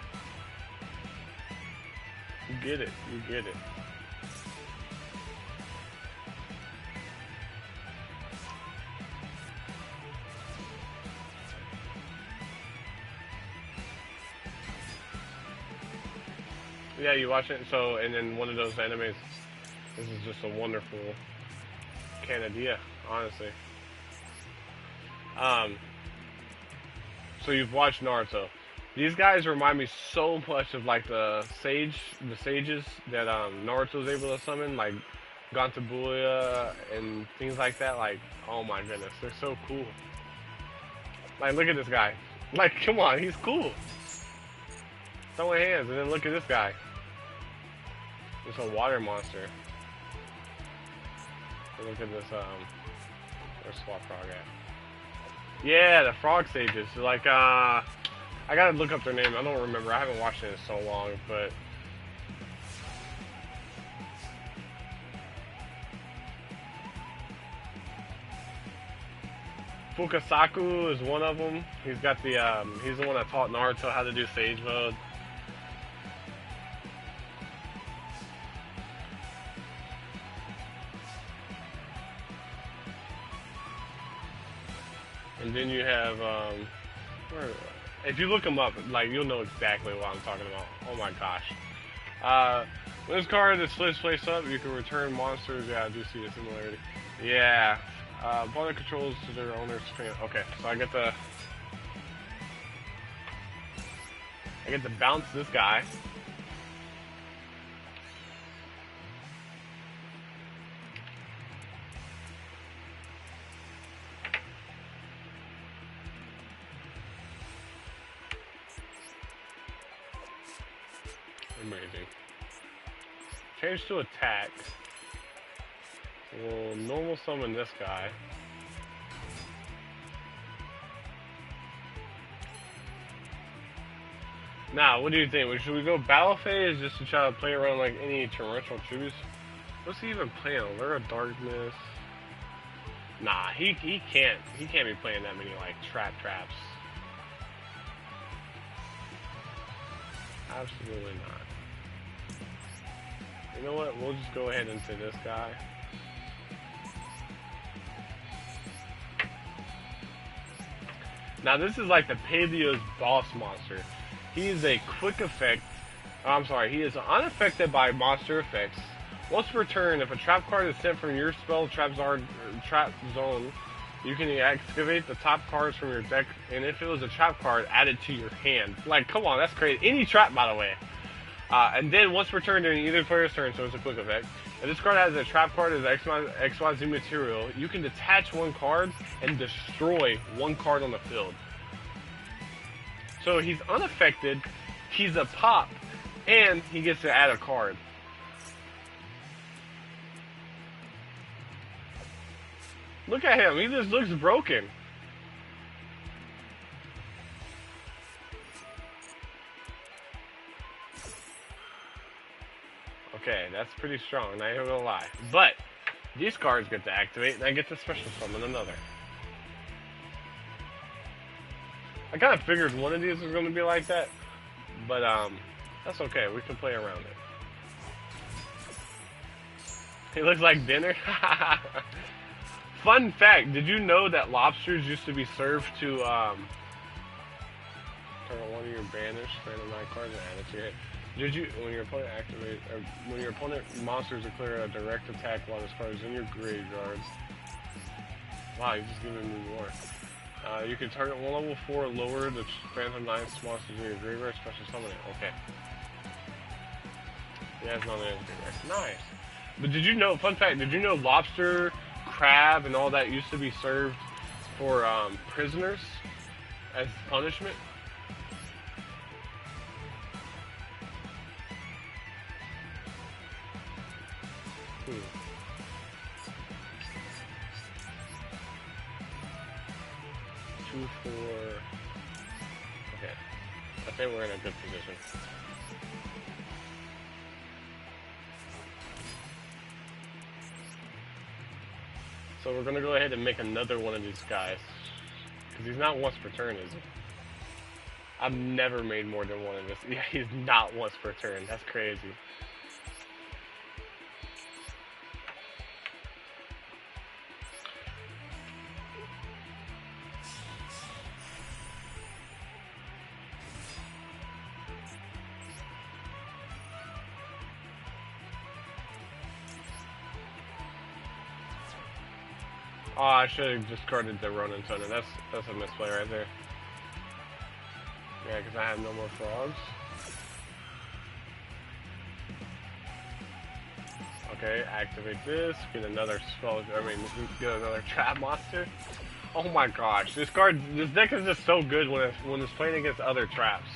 You get it. You get it. Yeah, you watch it. So, and then one of those animes. This is just a wonderful Canadia, honestly. So you've watched Naruto. These guys remind me so much of like the sages that Naruto's able to summon, like Gantabuya and things like that. Like, oh my goodness, they're so cool. Like, look at this guy. Like, come on, he's cool. Throwing hands, and then look at this guy. It's a water monster. And look at this, where's Swap Frog at? Yeah, the Frog Sages. Like, I gotta look up their name. I don't remember. I haven't watched it in so long, but Fukasaku is one of them. He's got the, he's the one that taught Naruto how to do Sage Mode. And then you have, if you look them up, like, you'll know exactly what I'm talking about. Oh my gosh. When this card is flips place up, you can return monsters. Yeah, I do see a similarity. Yeah. Opponent controls to their owner's fan. Okay, so I get to bounce this guy. Amazing. Change to attack. We'll normal summon this guy. Now, what do you think? Should we go battle phase just to try to play around like any torrential tributes? What's he even playing? Allure of Darkness. Nah, he can't be playing that many like traps. Absolutely not. You know what? We'll just go ahead into this guy. Now this is like the Paleo's boss monster. He is a quick effect. I'm sorry, he is unaffected by monster effects. Once per turn, if a trap card is sent from your spell trap zone You can activate the top cards from your deck, and if it was a trap card, add it to your hand. Like, come on, that's crazy. Any trap, by the way. And then once returned during either player's turn, so it's a quick effect. If this card has a trap card as XYZ material, you can detach one card and destroy one card on the field. So he's unaffected, he's a pop, and he gets to add a card. Look at him, he just looks broken. Okay, that's pretty strong, not even gonna lie. But, these cards get to activate, and I get to special summon another. I kind of figured one of these was gonna be like that, but that's okay, we can play around it. He looks like dinner? Fun fact, did you know that lobsters used to be served to, turn on one of your banished random night cards and add it to your hand? Did you, when your opponent activates, or when your opponent monsters declare a direct attack while this card is in your graveyard? Wow, you just giving me more. You can target one level 4 or lower the Phantom 9 monsters in your graveyard, special summon it. Okay. Yeah, it's not in his graveyard. Nice. But did you know, fun fact, did you know lobster, crab, and all that used to be served for prisoners as punishment? Hmm. 2, 4. Okay. I think we're in a good position. So we're gonna go ahead and make another one of these guys. Because he's not once per turn, is he? I've never made more than one of this. Yeah, he's not once per turn. That's crazy. Oh, I should have discarded the Ronin Thunder. That's a misplay right there. Yeah, because I have no more frogs. Okay, activate this. Get another spell. Get another trap monster. Oh my gosh, this deck is just so good when it's playing against other traps.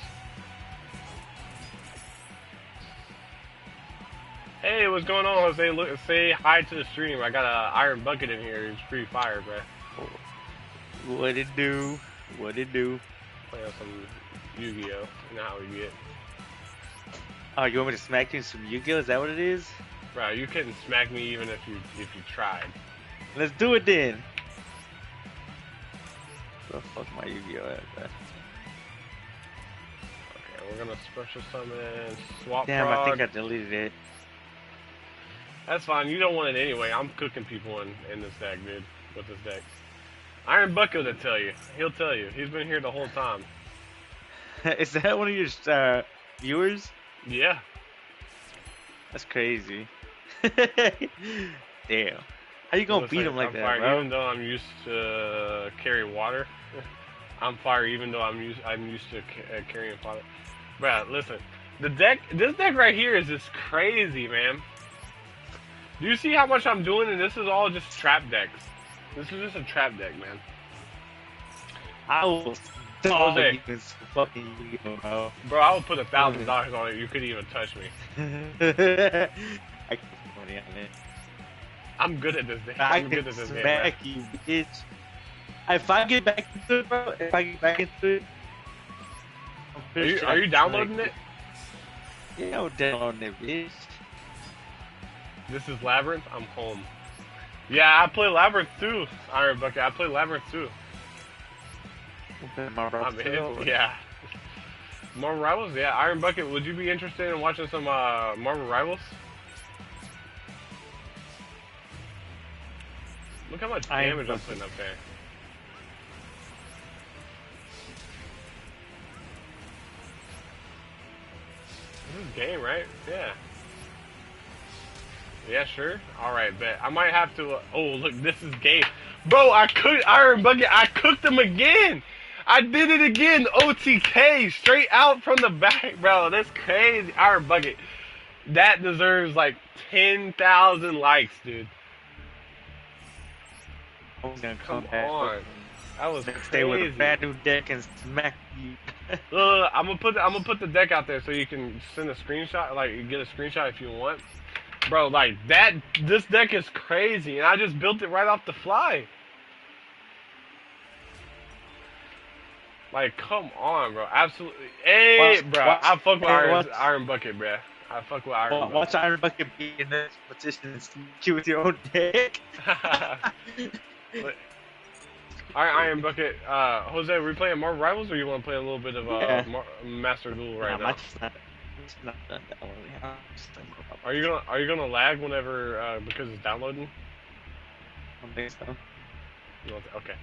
Hey, what's going on? Say hi to the stream. I got an iron bucket in here. It's pretty fire, bro.
What it do? What it do?
Playing some Yu-Gi-Oh. You know how we get.
Oh, you want me to smack you in some Yu-Gi-Oh? Is that what it is?
Bro, you couldn't smack me even if you tried.
Let's do it then. Where the fuck my Yu-Gi-Oh at?
Okay, we're gonna special summon swap.
Damn,
frog.
I think I deleted it.
That's fine. You don't want it anyway. I'm cooking people in this deck, dude. With this deck. Iron Bucket will tell you. He'll tell you. He's been here the whole time.
Is that one of your viewers?
Yeah.
That's crazy. Damn. How you gonna beat him like that, bro?
Even though I'm used to carry water, I'm fire. Even though I'm used to carrying water. Bro, listen. This deck right here is just crazy, man. Do you see how much I'm doing? And this is all just trap decks. This is just a trap deck, man.
I will dog you in some fucking Yu-Gi-Oh, bro.
Bro, I would put $1,000 on it. You couldn't even touch me.
I can put money on it.
I'm good at this game. I'm good at this game, man.
You, bitch. If I get back into it, bro,
Are you downloading it?
Yeah, I'm downloading it, bitch.
This is Labyrinth. I'm home. Yeah, I play Labyrinth too, Iron Bucket. I play Labyrinth too. Yeah. Marvel Rivals? Yeah, Iron Bucket. Would you be interested in watching some Marvel Rivals? Look how much damage I'm putting up there. This is game, right? Yeah. Yeah, sure. Alright, bet. I might have to... oh, look, this is game. Bro, I cooked Iron Bucket. I cooked him again. I did it again. OTK straight out from the back, bro. That's crazy. Iron Bucket. That deserves like 10,000 likes, dude.
I'm gonna
Come
come back
on. That was
next day with a
crazy.
brand new deck and smack you.
I'm gonna put the deck out there so you can send a screenshot, like you get a screenshot if you want, bro. Like that, this deck is crazy, and I just built it right off the fly. Like, come on, bro. Absolutely, hey, bro. I fuck with Iron Bucket, bro. I fuck with Iron Bucket.
Watch Iron Bucket be in this position and sneak you with your own deck.
But, all right, Iron Bucket. Jose, are we playing Marvel Rivals, or you want to play a little bit of Master Duel right now?
It's not done that one.
Are you gonna lag whenever because it's downloading?
I don't think so.
Okay.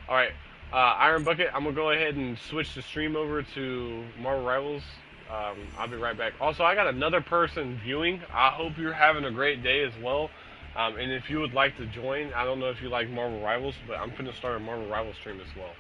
All right. Iron Bucket. I'm gonna go ahead and switch the stream over to Marvel Rivals. I'll be right back. Also, I got another person viewing. I hope you're having a great day as well. And if you would like to join, I don't know if you like Marvel Rivals, but I'm gonna start a Marvel Rivals stream as well.